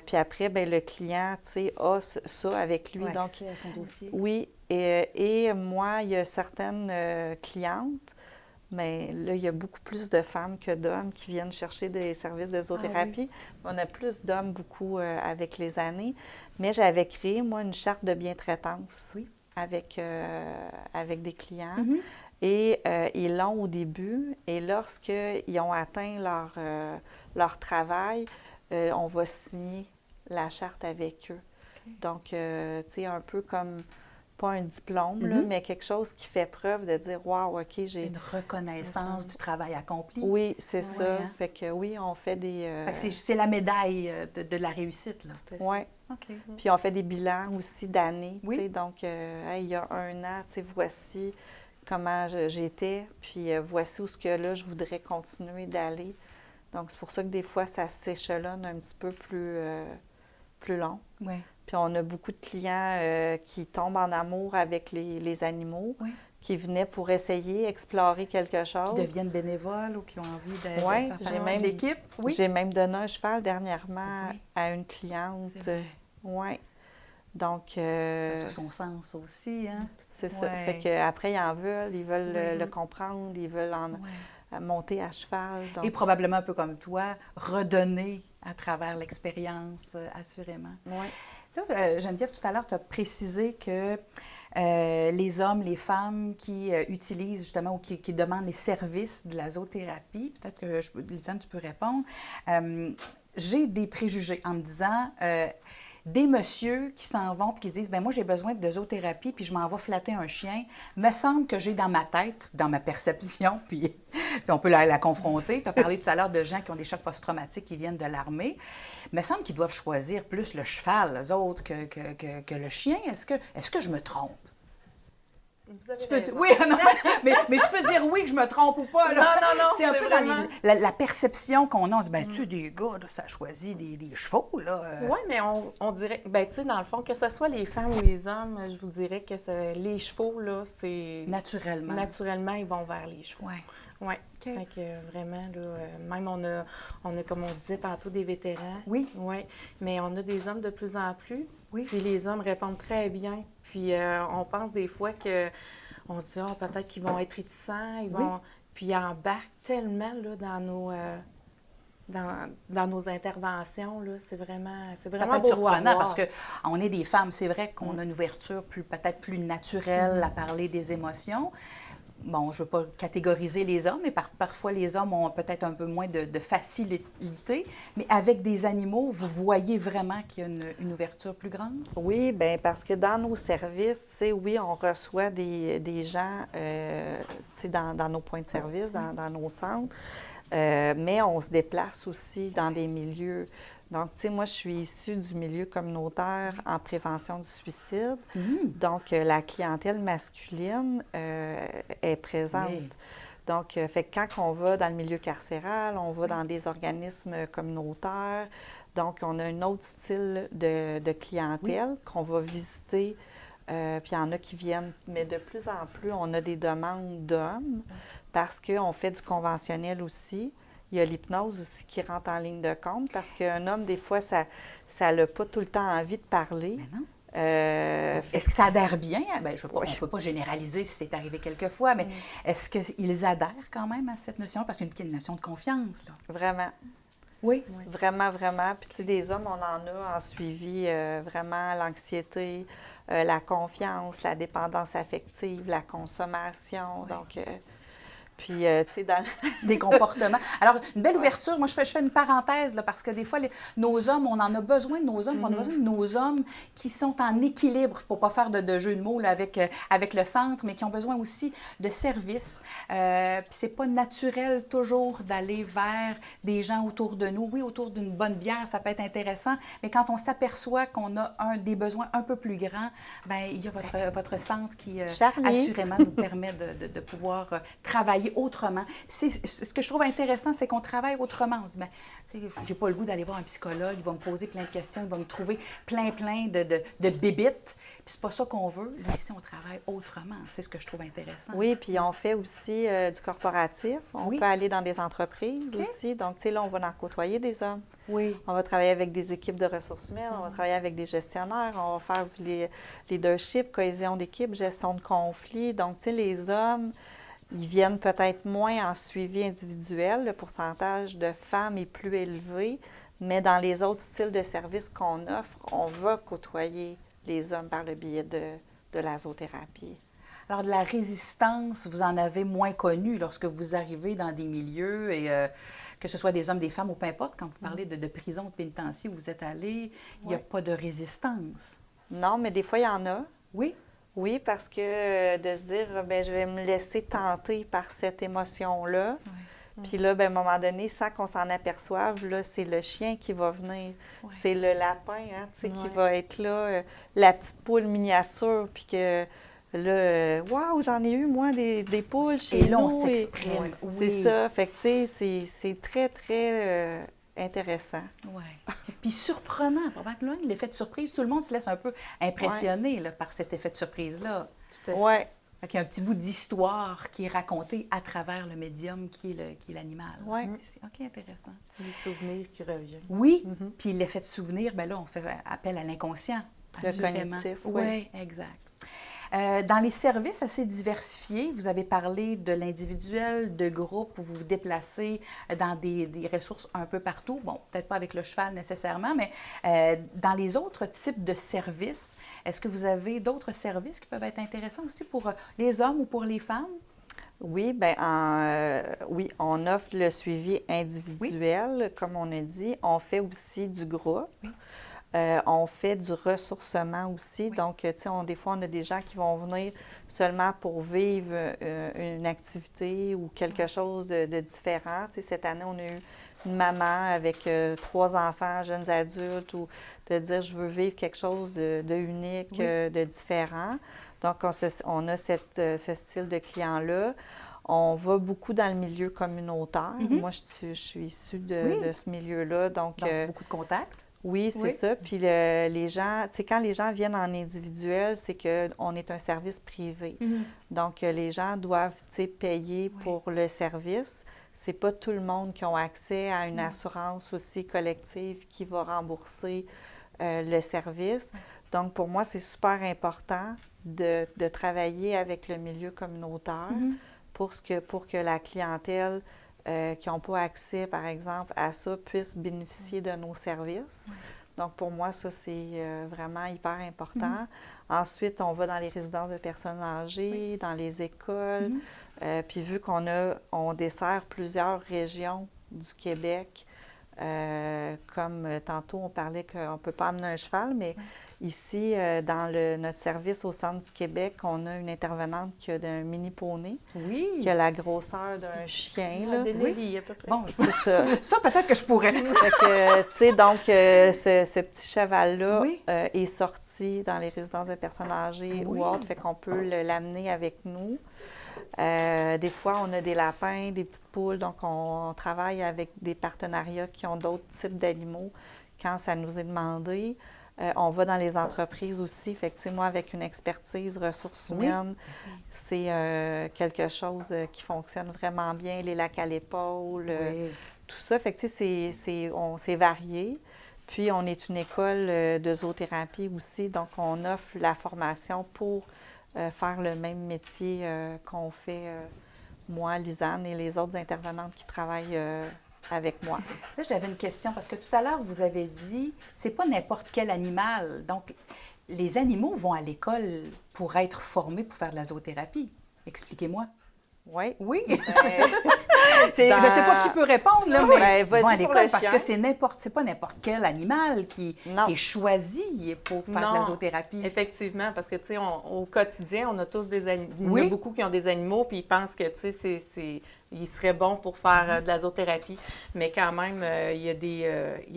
Puis après, bien, le client, tu sais, a ça avec lui. Ouais, donc, accès à son dossier. Oui. Et moi, il y a certaines clientes, mais là, il y a beaucoup plus de femmes que d'hommes qui viennent chercher des services de zoothérapie. On a plus d'hommes, beaucoup, avec les années. Mais j'avais créé, moi, une charte de bientraitance avec des clients. Et ils l'ont au début. Et lorsqu'ils ont atteint leur travail, on va signer la charte avec eux. Okay. Donc, tu sais, un peu comme... pas un diplôme, là, mais quelque chose qui fait preuve de dire « Wow, OK, j'ai... » Une reconnaissance du travail accompli. Oui, c'est ça. Hein? Fait que oui, on fait des... Fait que c'est la médaille de la réussite, là. Oui. OK. Puis on fait des bilans aussi d'années. Oui. Tu sais, donc, il y a 1 an, tu sais, voici comment j'étais, puis voici où ce que là, je voudrais continuer d'aller. Donc, c'est pour ça que des fois, ça s'échelonne un petit peu plus long. Oui. Puis on a beaucoup de clients qui tombent en amour avec les animaux, qui venaient pour essayer, explorer quelque chose. Qui deviennent bénévoles ou qui ont envie de faire partie de l'équipe. Oui, j'ai même donné un cheval dernièrement à une cliente. Oui. Donc... ça a tout son sens aussi, hein? C'est ça. Fait qu'après, ils en veulent, ils veulent le comprendre, ils veulent monter à cheval. Donc... Et probablement un peu comme toi, redonner à travers l'expérience, assurément. Oui. Là, Geneviève, tout à l'heure, tu as précisé que les hommes, les femmes qui utilisent justement ou qui demandent les services de la zoothérapie, peut-être que, Lisanne, tu peux répondre. J'ai des préjugés en me disant... des messieurs qui s'en vont et qui se disent ben moi j'ai besoin de zoothérapie puis je m'en vais flatter un chien, me semble que j'ai dans ma tête, dans ma perception, puis on peut la confronter. Tu as parlé tout à l'heure de gens qui ont des chocs post-traumatiques qui viennent de l'armée. Me semble qu'ils doivent choisir plus le cheval, eux autres, que le chien. Est-ce que je me trompe? Vous avez raison. Oui, non, mais tu peux dire oui que je me trompe ou pas. Là. Non, c'est un peu vraiment... dans la perception qu'on a. On se dit, ben, tu sais, des gars, là, ça choisit des chevaux, là. Oui, mais on dirait, ben, tu sais, dans le fond, que ce soit les femmes ou les hommes, je vous dirais que les chevaux, là, c'est... Naturellement. Naturellement, ils vont vers les chevaux. Oui. Oui. Okay. Fait que vraiment, là, même on a, comme on disait tantôt, des vétérans. Oui. Oui. Mais on a des hommes de plus en plus. Oui. Puis les hommes répondent très bien. Puis on pense des fois que on se dit, oh, peut-être qu'ils vont être réticents, ils vont... Puis ils embarquent tellement là, dans nos interventions, là, c'est vraiment ça peut être beau surprenant parce qu'on est des femmes. C'est vrai qu'on a une ouverture peut-être plus naturelle à parler des émotions. Bon, je ne veux pas catégoriser les hommes, mais parfois les hommes ont peut-être un peu moins de facilité. Mais avec des animaux, vous voyez vraiment qu'il y a une ouverture plus grande? Oui, bien, parce que dans nos services, tu sais, oui, on reçoit des gens, tu sais, dans nos points de service, dans nos centres, mais on se déplace aussi dans des milieux. Donc, tu sais, moi, je suis issue du milieu communautaire en prévention du suicide. Donc, la clientèle masculine est présente. Oui. Donc, fait que quand on va dans le milieu carcéral, on va dans des organismes communautaires. Donc, on a un autre style de clientèle qu'on va visiter. Puis, il y en a qui viennent, mais de plus en plus, on a des demandes d'hommes parce qu'on fait du conventionnel aussi. Il y a l'hypnose aussi qui rentre en ligne de compte parce qu'un homme, des fois, ça n'a pas tout le temps envie de parler. Mais non. Est-ce que ça adhère bien? Bien, on ne peut pas généraliser si c'est arrivé quelquefois, mais est-ce qu'ils adhèrent quand même à cette notion? Parce qu'il y a une notion de confiance, là. Vraiment. Oui. Vraiment, vraiment. Puis, tu sais, des hommes, on en a en suivi vraiment l'anxiété, la confiance, la dépendance affective, la consommation. Oui. Donc... Puis, tu sais, dans... des comportements. Alors, une belle ouverture. Moi, je fais une parenthèse, là, parce que des fois, nos hommes, on en a besoin de nos hommes. On a besoin de nos hommes qui sont en équilibre, pour ne pas faire de jeu de mots là, avec le centre, mais qui ont besoin aussi de services. Puis, c'est pas naturel toujours d'aller vers des gens autour de nous. Oui, autour d'une bonne bière, ça peut être intéressant, mais quand on s'aperçoit qu'on a des besoins un peu plus grands, bien, il y a votre centre qui, assurément, nous permet de pouvoir travailler autrement. Ce que je trouve intéressant, c'est qu'on travaille autrement. On se dit, ben, j'ai pas le goût d'aller voir un psychologue, il va me poser plein de questions, il va me trouver plein de bébites. Puis c'est pas ça qu'on veut. Là, ici, on travaille autrement. C'est ce que je trouve intéressant. Oui, puis on fait aussi du corporatif. On peut aller dans des entreprises aussi. Donc, tu sais, là, on va en côtoyer des hommes. Oui. On va travailler avec des équipes de ressources humaines, on va travailler avec des gestionnaires, on va faire du leadership, cohésion d'équipe, gestion de conflits. Donc, tu sais, les hommes... Ils viennent peut-être moins en suivi individuel. Le pourcentage de femmes est plus élevé, mais dans les autres styles de services qu'on offre, on va côtoyer les hommes par le biais de la zoothérapie. Alors, de la résistance, vous en avez moins connu lorsque vous arrivez dans des milieux, et que ce soit des hommes, des femmes ou peu importe, quand vous parlez de prison, de pénitencier où vous êtes allé, il n'y a pas de résistance. Non, mais des fois, il y en a. Oui. Oui, parce que de se dire, bien, je vais me laisser tenter par cette émotion-là. Oui. Puis là, bien, à un moment donné, sans qu'on s'en aperçoive, là, c'est le chien qui va venir. Oui. C'est le lapin, hein, tu sais, qui va être là, la petite poule miniature, puis que là, waouh, j'en ai eu, moi, des poules chez nous. Et là, on s'exprime. Oui. C'est ça. Fait que, tu sais, c'est très, très... intéressant. Oui. Puis surprenant, probablement l'effet de surprise. Tout le monde se laisse un peu impressionner là, par cet effet de surprise-là. Oui. Il y a un petit bout d'histoire qui est raconté à travers le médium qui est l'animal. Oui. OK, intéressant. Les souvenirs qui reviennent. Oui. Puis l'effet de souvenir, bien là, on fait appel à l'inconscient. Le cognitif, oui. Oui, exact. Dans les services assez diversifiés, vous avez parlé de l'individuel, de groupe, où vous vous déplacez dans des ressources un peu partout. Bon, peut-être pas avec le cheval nécessairement, mais dans les autres types de services, est-ce que vous avez d'autres services qui peuvent être intéressants aussi pour les hommes ou pour les femmes? Oui, oui, on offre le suivi individuel, comme on a dit. On fait aussi du groupe. Oui. On fait du ressourcement aussi. Oui. Donc, tu sais, des fois, on a des gens qui vont venir seulement pour vivre une activité ou quelque chose de différent. Tu sais, cette année, on a eu une maman avec 3 enfants, jeunes adultes, ou de dire, je veux vivre quelque chose de unique, Oui. de différent. Donc, on a ce style de client-là. On va beaucoup dans le milieu communautaire. Mm-hmm. Moi, je suis issue Oui. de ce milieu-là. Donc, beaucoup de contacts. oui, c'est Oui. ça. Puis les gens, tu sais, quand les gens viennent en individuel, c'est qu'on est un service privé. Mm-hmm. Donc, les gens doivent, tu sais, payer pour le service. C'est pas tout le monde qui a accès à une assurance aussi collective qui va rembourser le service. Donc, pour moi, c'est super important de travailler avec le milieu communautaire pour que la clientèle qui n'ont pas accès, par exemple, à ça, puissent bénéficier de nos services. Donc, pour moi, ça, c'est vraiment hyper important. Ensuite, on va dans les résidences de personnes âgées, dans les écoles. Puis, vu on dessert plusieurs régions du Québec, comme tantôt, on parlait qu'on ne peut pas amener un cheval, mais ici, dans notre service au Centre du Québec, on a une intervenante qui a un mini poney, qui a la grosseur d'un chien. Là. Nelly, à peu près. Bon, C'est ça. ça peut-être que je pourrais. Fait que, tu sais, donc, ce petit cheval-là Oui. est sorti dans les résidences de personnes âgées ou autres, fait qu'on peut l'amener avec nous. Des fois, on a des lapins, des petites poules, donc on travaille avec des partenariats qui ont d'autres types d'animaux quand ça nous est demandé. On va dans les entreprises aussi. Fait que, tu sais, moi, avec une expertise ressources humaines, c'est quelque chose qui fonctionne vraiment bien. Les lacs à l'épaule, tout ça. Fait que, tu sais, c'est varié. Puis, on est une école de zoothérapie aussi. Donc, on offre la formation pour faire le même métier qu'on fait, moi, Lisanne, et les autres intervenantes qui travaillent avec moi. Là, j'avais une question parce que tout à l'heure, vous avez dit, c'est pas n'importe quel animal. Donc, les animaux vont à l'école pour être formés pour faire de la zoothérapie. Expliquez-moi. Oui. Oui. Ben, Je ne sais pas qui peut répondre, là, mais ben, ils vont à vas-y pour l'école le parce chien. que c'est pas n'importe quel animal qui est choisi pour faire de la zoothérapie. Effectivement, parce que, tu sais, au quotidien, on a tous des animaux. Il y en Oui. a beaucoup qui ont des animaux, puis ils pensent que, tu sais, il serait bon pour faire de la zoothérapie. Mais quand même, il y a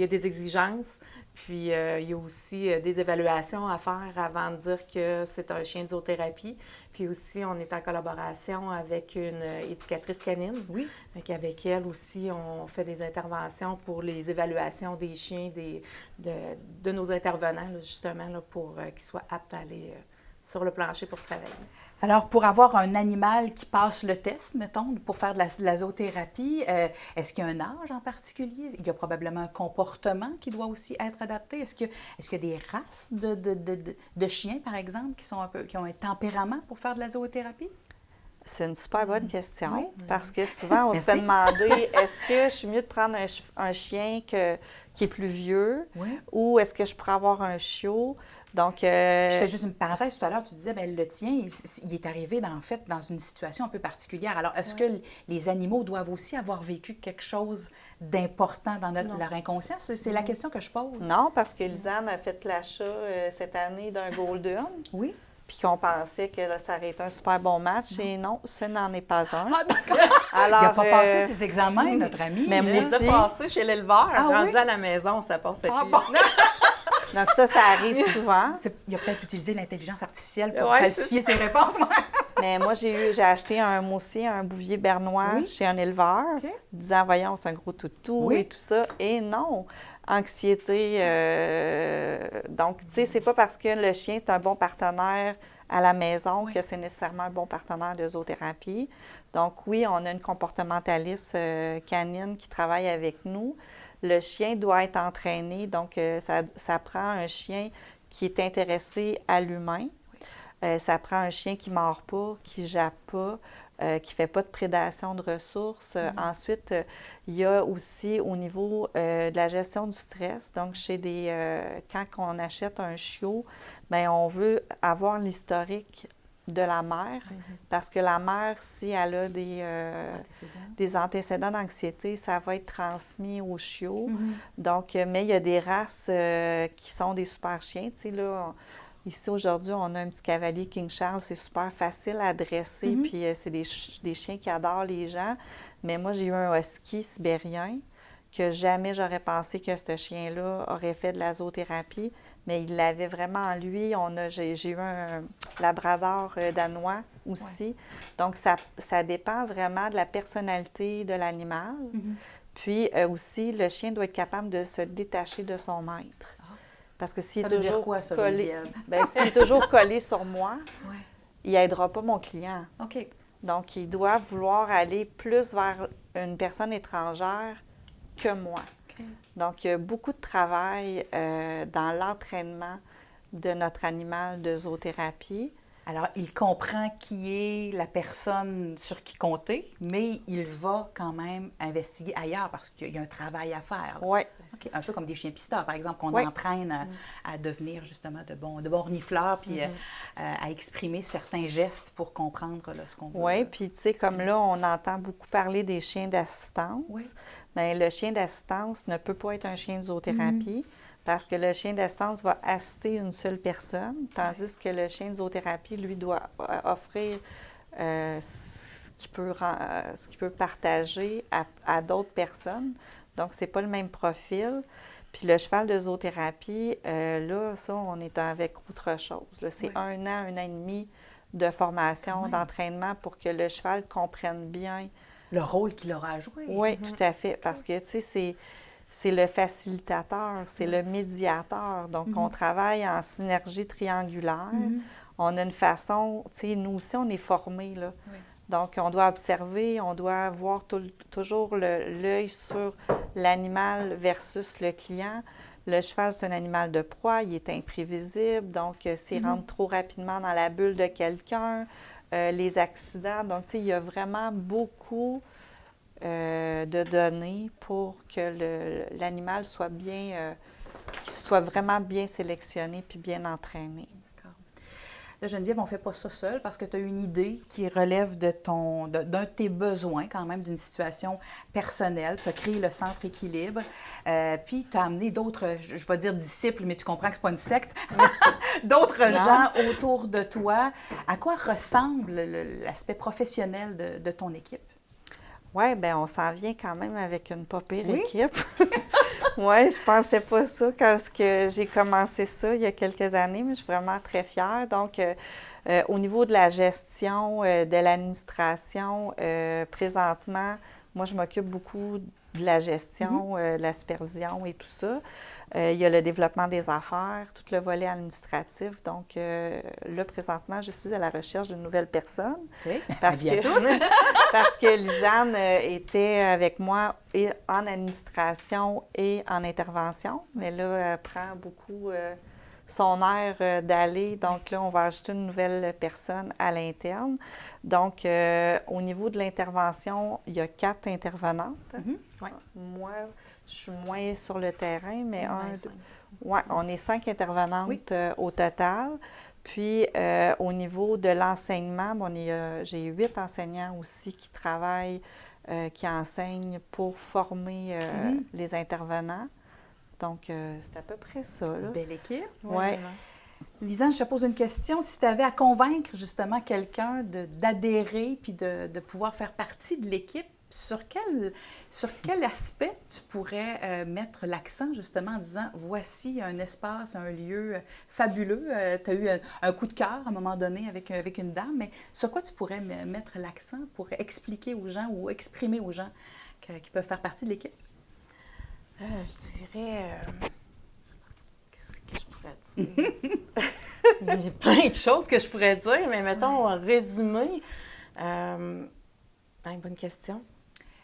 des exigences. Puis, il y a aussi des évaluations à faire avant de dire que c'est un chien de zoothérapie. Puis aussi, on est en collaboration avec une éducatrice canine. Oui. Avec elle aussi, on fait des interventions pour les évaluations des chiens de nos intervenants, là, justement, là, pour qu'ils soient aptes à aller sur le plancher pour travailler. Alors, pour avoir un animal qui passe le test, mettons, pour faire de la zoothérapie, est-ce qu'il y a un âge en particulier? Il y a probablement un comportement qui doit aussi être adapté. Est-ce qu'il y a des races de chiens, par exemple, qui ont un tempérament pour faire de la zoothérapie? C'est une super bonne question, Oui. parce que souvent, on se fait Merci. demander, est-ce que je suis mieux de prendre un chien qui est plus vieux, ou est-ce que je pourrais avoir un chiot? Donc, Je fais juste une parenthèse. Tout à l'heure, tu disais, bien, le tien, il est arrivé, en fait, dans une situation un peu particulière. Alors, est-ce que les animaux doivent aussi avoir vécu quelque chose d'important dans leur inconscient? C'est la question que je pose. non, parce que Lisanne a fait l'achat cette année d'un Golden, Oui. puis qu'on pensait que là, ça aurait été un super bon match, et non, ce n'en est pas un. Ah, d'accord. Alors, Il n'a pas passé ses examens, notre ami. mais là. moi On l'a aussi. passé chez l'éleveur, Ah rendu oui? à la maison, ça passe à Ah, pied. bon. Donc ça arrive souvent. Il a peut-être utilisé l'intelligence artificielle pour Ouais, falsifier ses réponses. Mais moi, j'ai acheté moi aussi un bouvier bernois Oui. chez un éleveur, OK. disant, voyons, c'est un gros toutou Oui. et tout ça. Et non, anxiété. Donc, tu sais, c'est pas parce que le chien est un bon partenaire à la maison que c'est nécessairement un bon partenaire de zoothérapie. Donc, oui, on a une comportementaliste canine qui travaille avec nous. Le chien doit être entraîné, donc ça prend un chien qui est intéressé à l'humain. Ça prend un chien qui ne mord pas, qui ne jappe pas, qui ne fait pas de prédation de ressources. Ensuite, il y a aussi au niveau de la gestion du stress. Donc, quand on achète un chiot, bien, on veut avoir l'historique de la mère, parce que la mère, si elle a des antécédents d'anxiété, ça va être transmis au chiot. Donc, mais il y a des races qui sont des super chiens. Tu sais, là, ici, aujourd'hui, on a un petit cavalier King Charles. C'est super facile à dresser, puis c'est des chiens qui adorent les gens. Mais moi, j'ai eu un husky sibérien que jamais j'aurais pensé que ce chien-là aurait fait de la zoothérapie, mais il l'avait vraiment en lui. J'ai eu un labrador danois aussi. Ouais. Donc, ça dépend vraiment de la personnalité de l'animal. Puis aussi, le chien doit être capable de se détacher de son maître. Parce que s'il est toujours dire quoi, ça, collé, s'il est toujours collé sur moi, il n'aidera pas mon client. OK. Donc, il doit vouloir aller plus vers une personne étrangère que moi. Okay. Donc, il y a beaucoup de travail dans l'entraînement de notre animal de zoothérapie. Alors, il comprend qui est la personne sur qui compter, mais il va quand même investiguer ailleurs parce qu'il y a un travail à faire. Oui. Okay. Un peu comme des chiens pisteurs, par exemple, qu'on entraîne à devenir justement de bons renifleurs puis à exprimer certains gestes pour comprendre là, ce qu'on veut. Oui, puis tu sais, comme là, on entend beaucoup parler des chiens d'assistance. Oui. Bien, le chien d'assistance ne peut pas être un chien de zoothérapie. Parce que le chien d'assistance va assister une seule personne, tandis que le chien de zoothérapie, lui, doit offrir ce qu'il peut partager à d'autres personnes. Donc, c'est pas le même profil. Puis le cheval de zoothérapie, là, ça, on est avec autre chose. Là, c'est 1 an et demi de formation, d'entraînement pour que le cheval comprenne bien le rôle qu'il aura à jouer. Oui, tout à fait. Parce que, tu sais, c'est le facilitateur, c'est le médiateur. Donc, on travaille en synergie triangulaire. On a une façon, tu sais, nous aussi, on est formés, là. Oui. Donc, on doit observer, on doit avoir toujours l'œil sur l'animal versus le client. Le cheval, c'est un animal de proie, il est imprévisible. Donc, s'il rentre trop rapidement dans la bulle de quelqu'un, les accidents. Donc, tu sais, il y a vraiment beaucoup de données pour que l'animal soit vraiment bien sélectionné puis bien entraîné. D'accord. Là, Geneviève, on ne fait pas ça seul parce que tu as une idée qui relève d'un de tes besoins quand même, d'une situation personnelle. Tu as créé le Centre Équilibre, puis tu as amené d'autres, je vais dire disciples, mais tu comprends que ce n'est pas une secte, d'autres gens autour de toi. À quoi ressemble l'aspect professionnel de ton équipe? Oui, bien, on s'en vient quand même avec une pas pire équipe. Oui, je pensais pas ça quand j'ai commencé ça il y a quelques années, mais je suis vraiment très fière. Donc, au niveau de la gestion, de l'administration, présentement, moi, je m'occupe beaucoup de la gestion, de la supervision et tout ça. Il y a le développement des affaires, tout le volet administratif. Donc, là, présentement, je suis à la recherche d'une nouvelle personne. Okay. Parce que Lisanne était avec moi et en administration et en intervention. Mais là, elle prend beaucoup son air d'aller. Donc là, on va ajouter une nouvelle personne à l'interne. Donc, au niveau de l'intervention, il y a 4 intervenantes. Moi, je suis moins sur le terrain, mais on est 5 intervenantes au total. Puis, au niveau de l'enseignement, j'ai 8 enseignants aussi qui travaillent, qui enseignent pour former les intervenants. Donc, c'est à peu près ça. Là. Belle équipe. Oui. Lisanne, je te pose une question. Si tu avais à convaincre justement quelqu'un d'adhérer puis de pouvoir faire partie de l'équipe, sur quel aspect tu pourrais mettre l'accent justement en disant voici un espace, un lieu fabuleux. Tu as eu un coup de cœur à un moment donné avec une dame, mais sur quoi tu pourrais mettre l'accent pour expliquer aux gens ou exprimer aux gens qui peuvent faire partie de l'équipe? Je dirais... Qu'est-ce que je pourrais dire? Il y a plein de choses que je pourrais dire, mais mettons, en résumé... bonne question.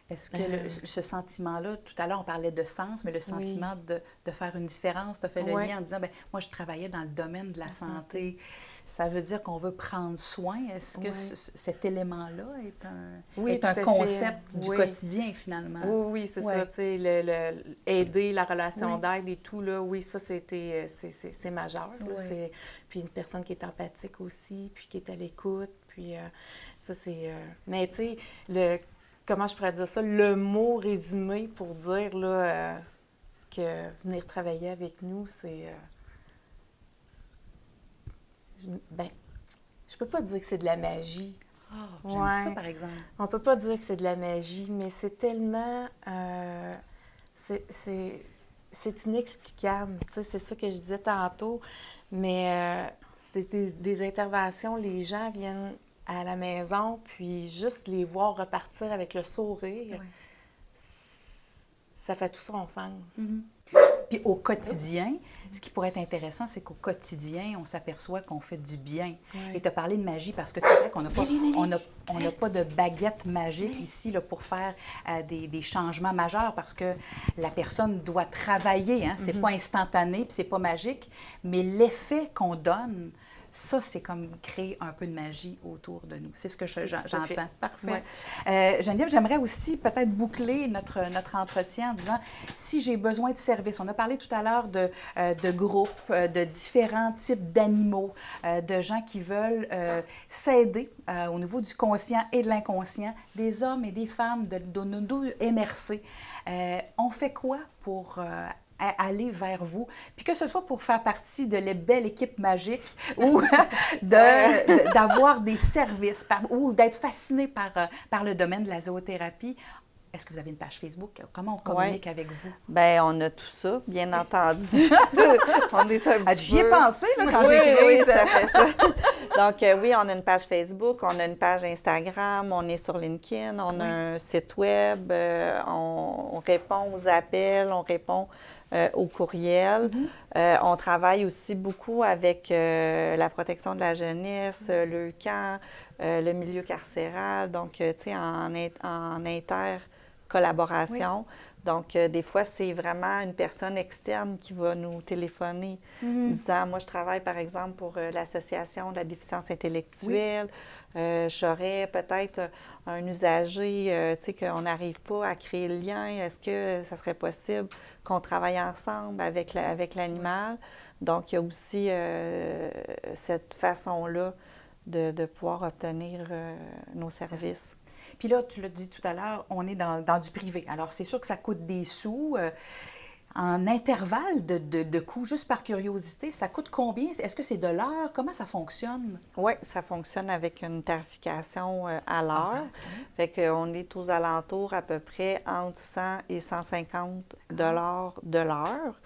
Est-ce que ce sentiment-là, tout à l'heure, on parlait de sens, mais le sentiment de faire une différence, tu as fait le lien en disant, bien, moi, je travaillais dans le domaine de la santé. Ça veut dire qu'on veut prendre soin. Est-ce que cet élément-là est un concept du quotidien, finalement? Oui, c'est ça. Tu sais, aider, la relation d'aide et tout, là, oui, ça, c'est majeur. Là, puis une personne qui est empathique aussi, puis qui est à l'écoute, puis ça, c'est... mais tu sais, comment je pourrais dire ça? Le mot résumé pour dire là, que venir travailler avec nous, c'est... ben, je peux pas dire que c'est de la magie. J'aime ça, par exemple. On peut pas dire que c'est de la magie, mais c'est tellement... c'est inexplicable. Tu sais, c'est ça que je disais tantôt. Mais c'est des interventions, les gens viennent à la maison, puis juste les voir repartir avec le sourire, ça fait tout son sens. Puis au quotidien, ce qui pourrait être intéressant, c'est qu'au quotidien, on s'aperçoit qu'on fait du bien. Et tu as parlé de magie parce que c'est vrai qu'on n'a pas, on n'a pas de baguette magique ici là, pour faire des changements majeurs parce que la personne doit travailler. Hein? C'est pas instantané puis c'est pas magique, mais l'effet qu'on donne, ça, c'est comme créer un peu de magie autour de nous. C'est ce que j'entends. Parfait. Geneviève, j'aimerais aussi peut-être boucler notre entretien en disant, si j'ai besoin de services, on a parlé tout à l'heure de groupes, de différents types d'animaux, de gens qui veulent s'aider au niveau du conscient et de l'inconscient, des hommes et des femmes, de nos deux MRC. On fait quoi pour... aller vers vous, puis que ce soit pour faire partie de la belle équipe magique ou d'avoir des services ou d'être fasciné par le domaine de la zoothérapie. Est-ce que vous avez une page Facebook? Comment on communique avec vous? Bien, on a tout ça, bien entendu. On est un petit J'y ai pensé là, quand j'ai créé ça. Ça fait ça. Donc, oui, on a une page Facebook, on a une page Instagram, on est sur LinkedIn, on a un site web, on répond aux appels, on répond au courriel. On travaille aussi beaucoup avec la protection de la jeunesse, le camp, le milieu carcéral, donc, tu sais, en intercollaboration. Donc, des fois, c'est vraiment une personne externe qui va nous téléphoner disant, moi, je travaille, par exemple, pour l'Association de la déficience intellectuelle. J'aurais peut-être un usager, tu sais, qu'on n'arrive pas à créer le lien. Est-ce que ça serait possible qu'on travaille ensemble avec l'animal? Donc, il y a aussi cette façon-là de pouvoir obtenir nos services. Puis là, tu l'as dit tout à l'heure, on est dans du privé. Alors, c'est sûr que ça coûte des sous. En intervalle de coûts, juste par curiosité, ça coûte combien? Est-ce que c'est de l'heure? Comment ça fonctionne? Oui, ça fonctionne avec une tarification à l'heure. Fait qu'on est aux alentours à peu près entre 100 et 150 $ de l'heure.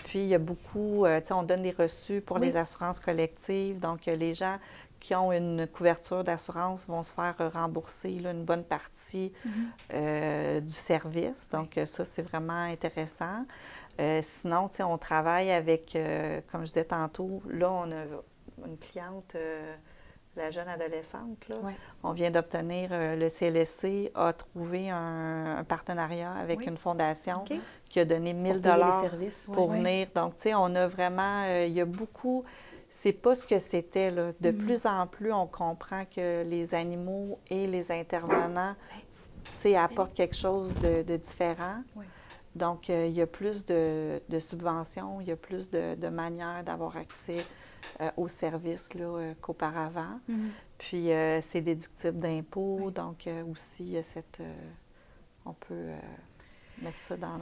Puis, il y a beaucoup, tu sais, on donne des reçus pour les assurances collectives. Donc, les gens qui ont une couverture d'assurance vont se faire rembourser là, une bonne partie du service. Donc, ça, c'est vraiment intéressant. Sinon, tu sais, on travaille avec, comme je disais tantôt, là, on a une cliente, la jeune adolescente, là. On vient d'obtenir, le CLSC a trouvé un partenariat avec une fondation qui a donné 1 000 $ pour venir. Donc, tu sais, on a vraiment, il y a beaucoup... C'est pas ce que c'était, là. De plus en plus, on comprend que les animaux et les intervenants, tu sais, apportent quelque chose de différent. Donc, il y a plus de subventions, il y a plus de manières d'avoir accès aux services là, qu'auparavant. Puis, c'est déductible d'impôts, donc aussi, il y a cette... on peut mettre ça dans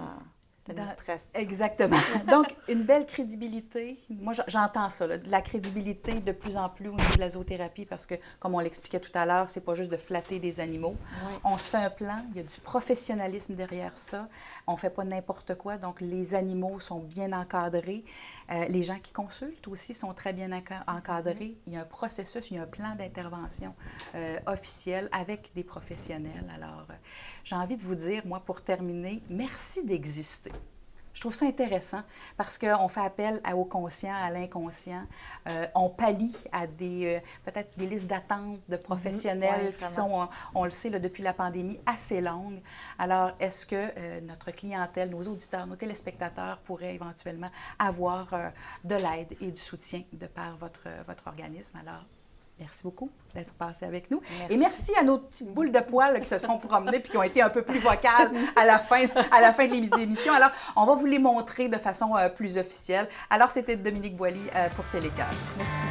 l'administration. Exactement. Donc, une belle crédibilité. Moi, j'entends ça, là, de la crédibilité de plus en plus au niveau de la zoothérapie parce que, comme on l'expliquait tout à l'heure, c'est pas juste de flatter des animaux. On se fait un plan, il y a du professionnalisme derrière ça. On fait pas n'importe quoi, donc les animaux sont bien encadrés. Les gens qui consultent aussi sont très bien encadrés. Il y a un processus, il y a un plan d'intervention officiel avec des professionnels. Alors, j'ai envie de vous dire, moi, pour terminer, merci d'exister. Je trouve ça intéressant parce qu'on fait appel au conscient, à l'inconscient. On pallie à peut-être des listes d'attente de professionnels Oui, qui vraiment. sont, on le sait, là, depuis la pandémie, assez longues. Alors, est-ce que notre clientèle, nos auditeurs, nos téléspectateurs pourraient éventuellement avoir de l'aide et du soutien de par votre organisme? Alors, merci beaucoup d'être passé avec nous. Merci. Et merci à nos petites boules de poils qui se sont promenées puis qui ont été un peu plus vocales à la fin de l'émission. Alors, on va vous les montrer de façon plus officielle. Alors, c'était Dominique Boily pour Télécœur. Merci.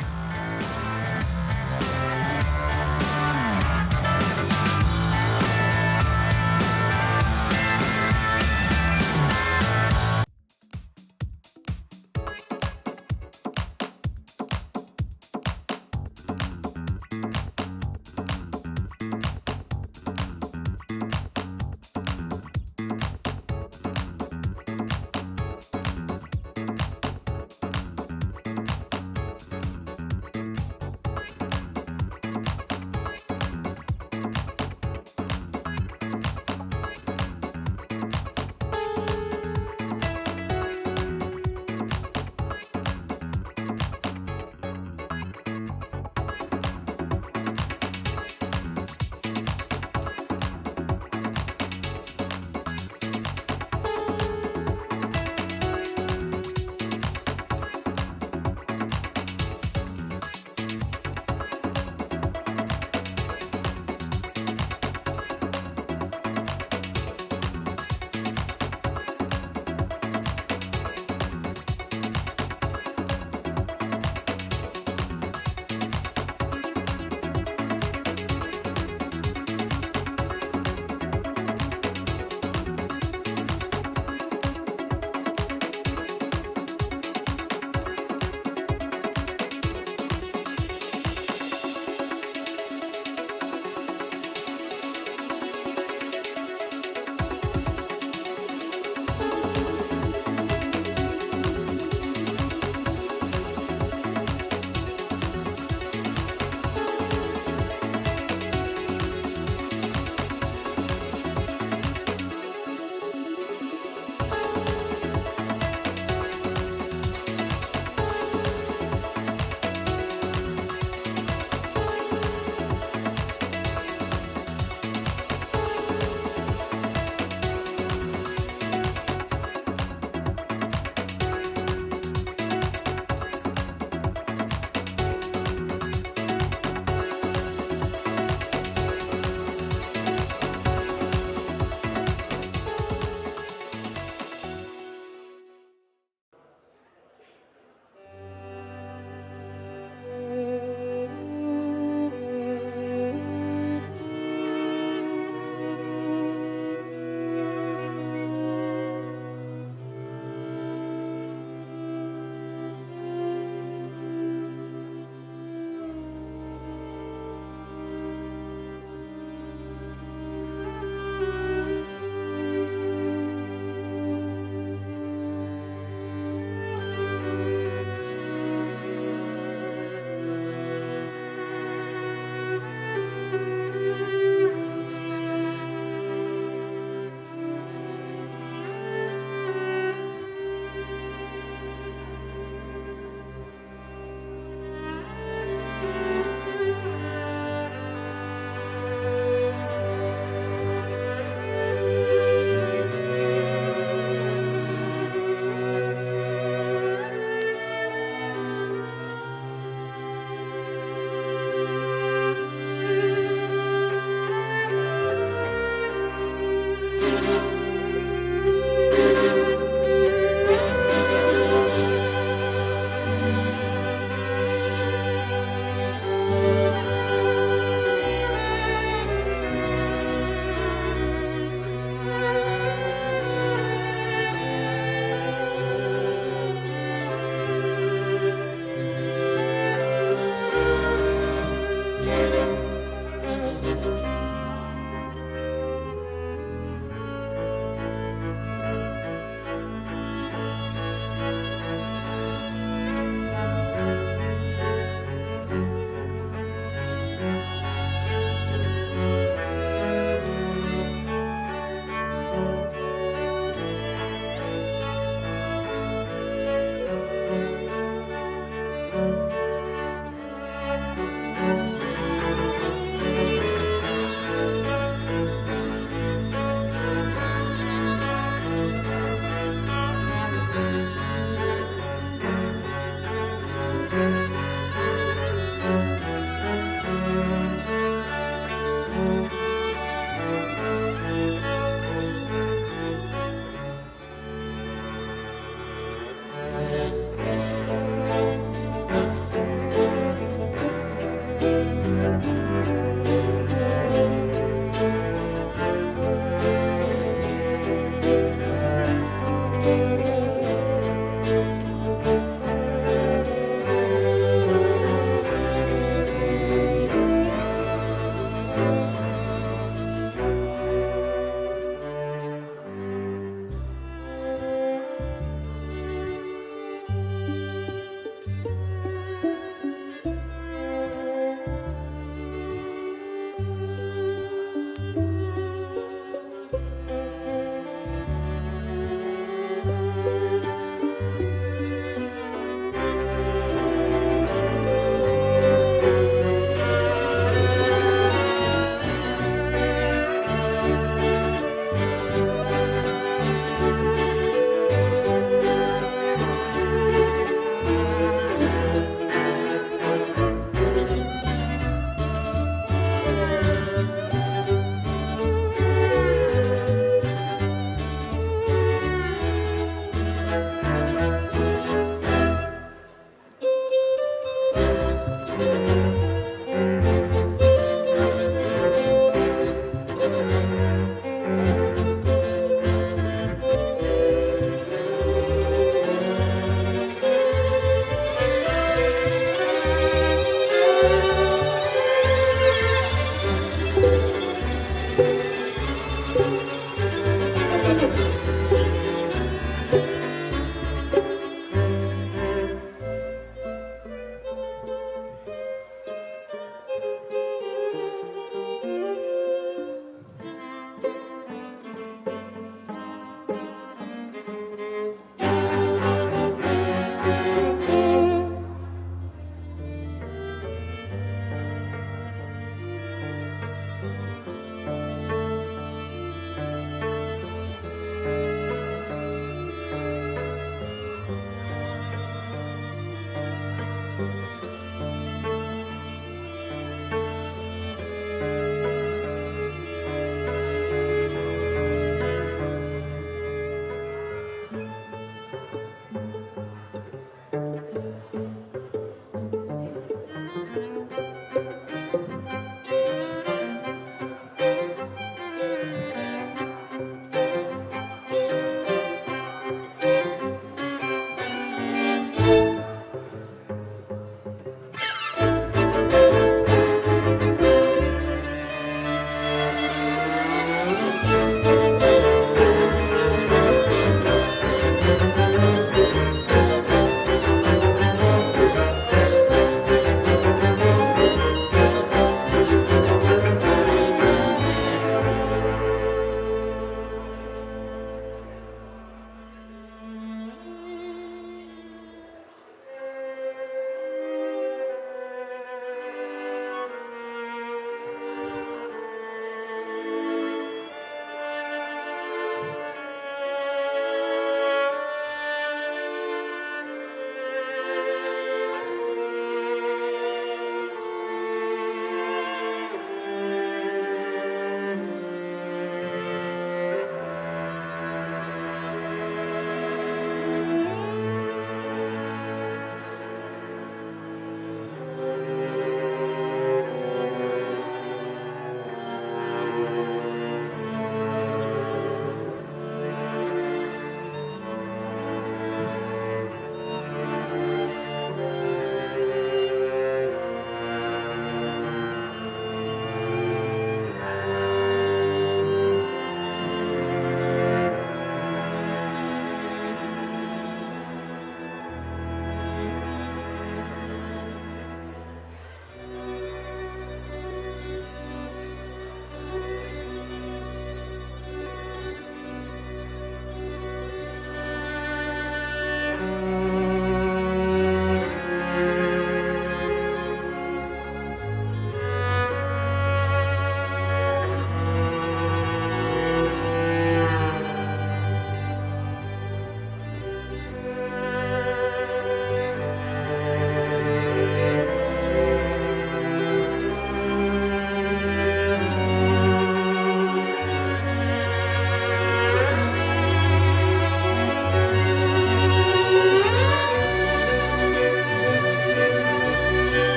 Bye.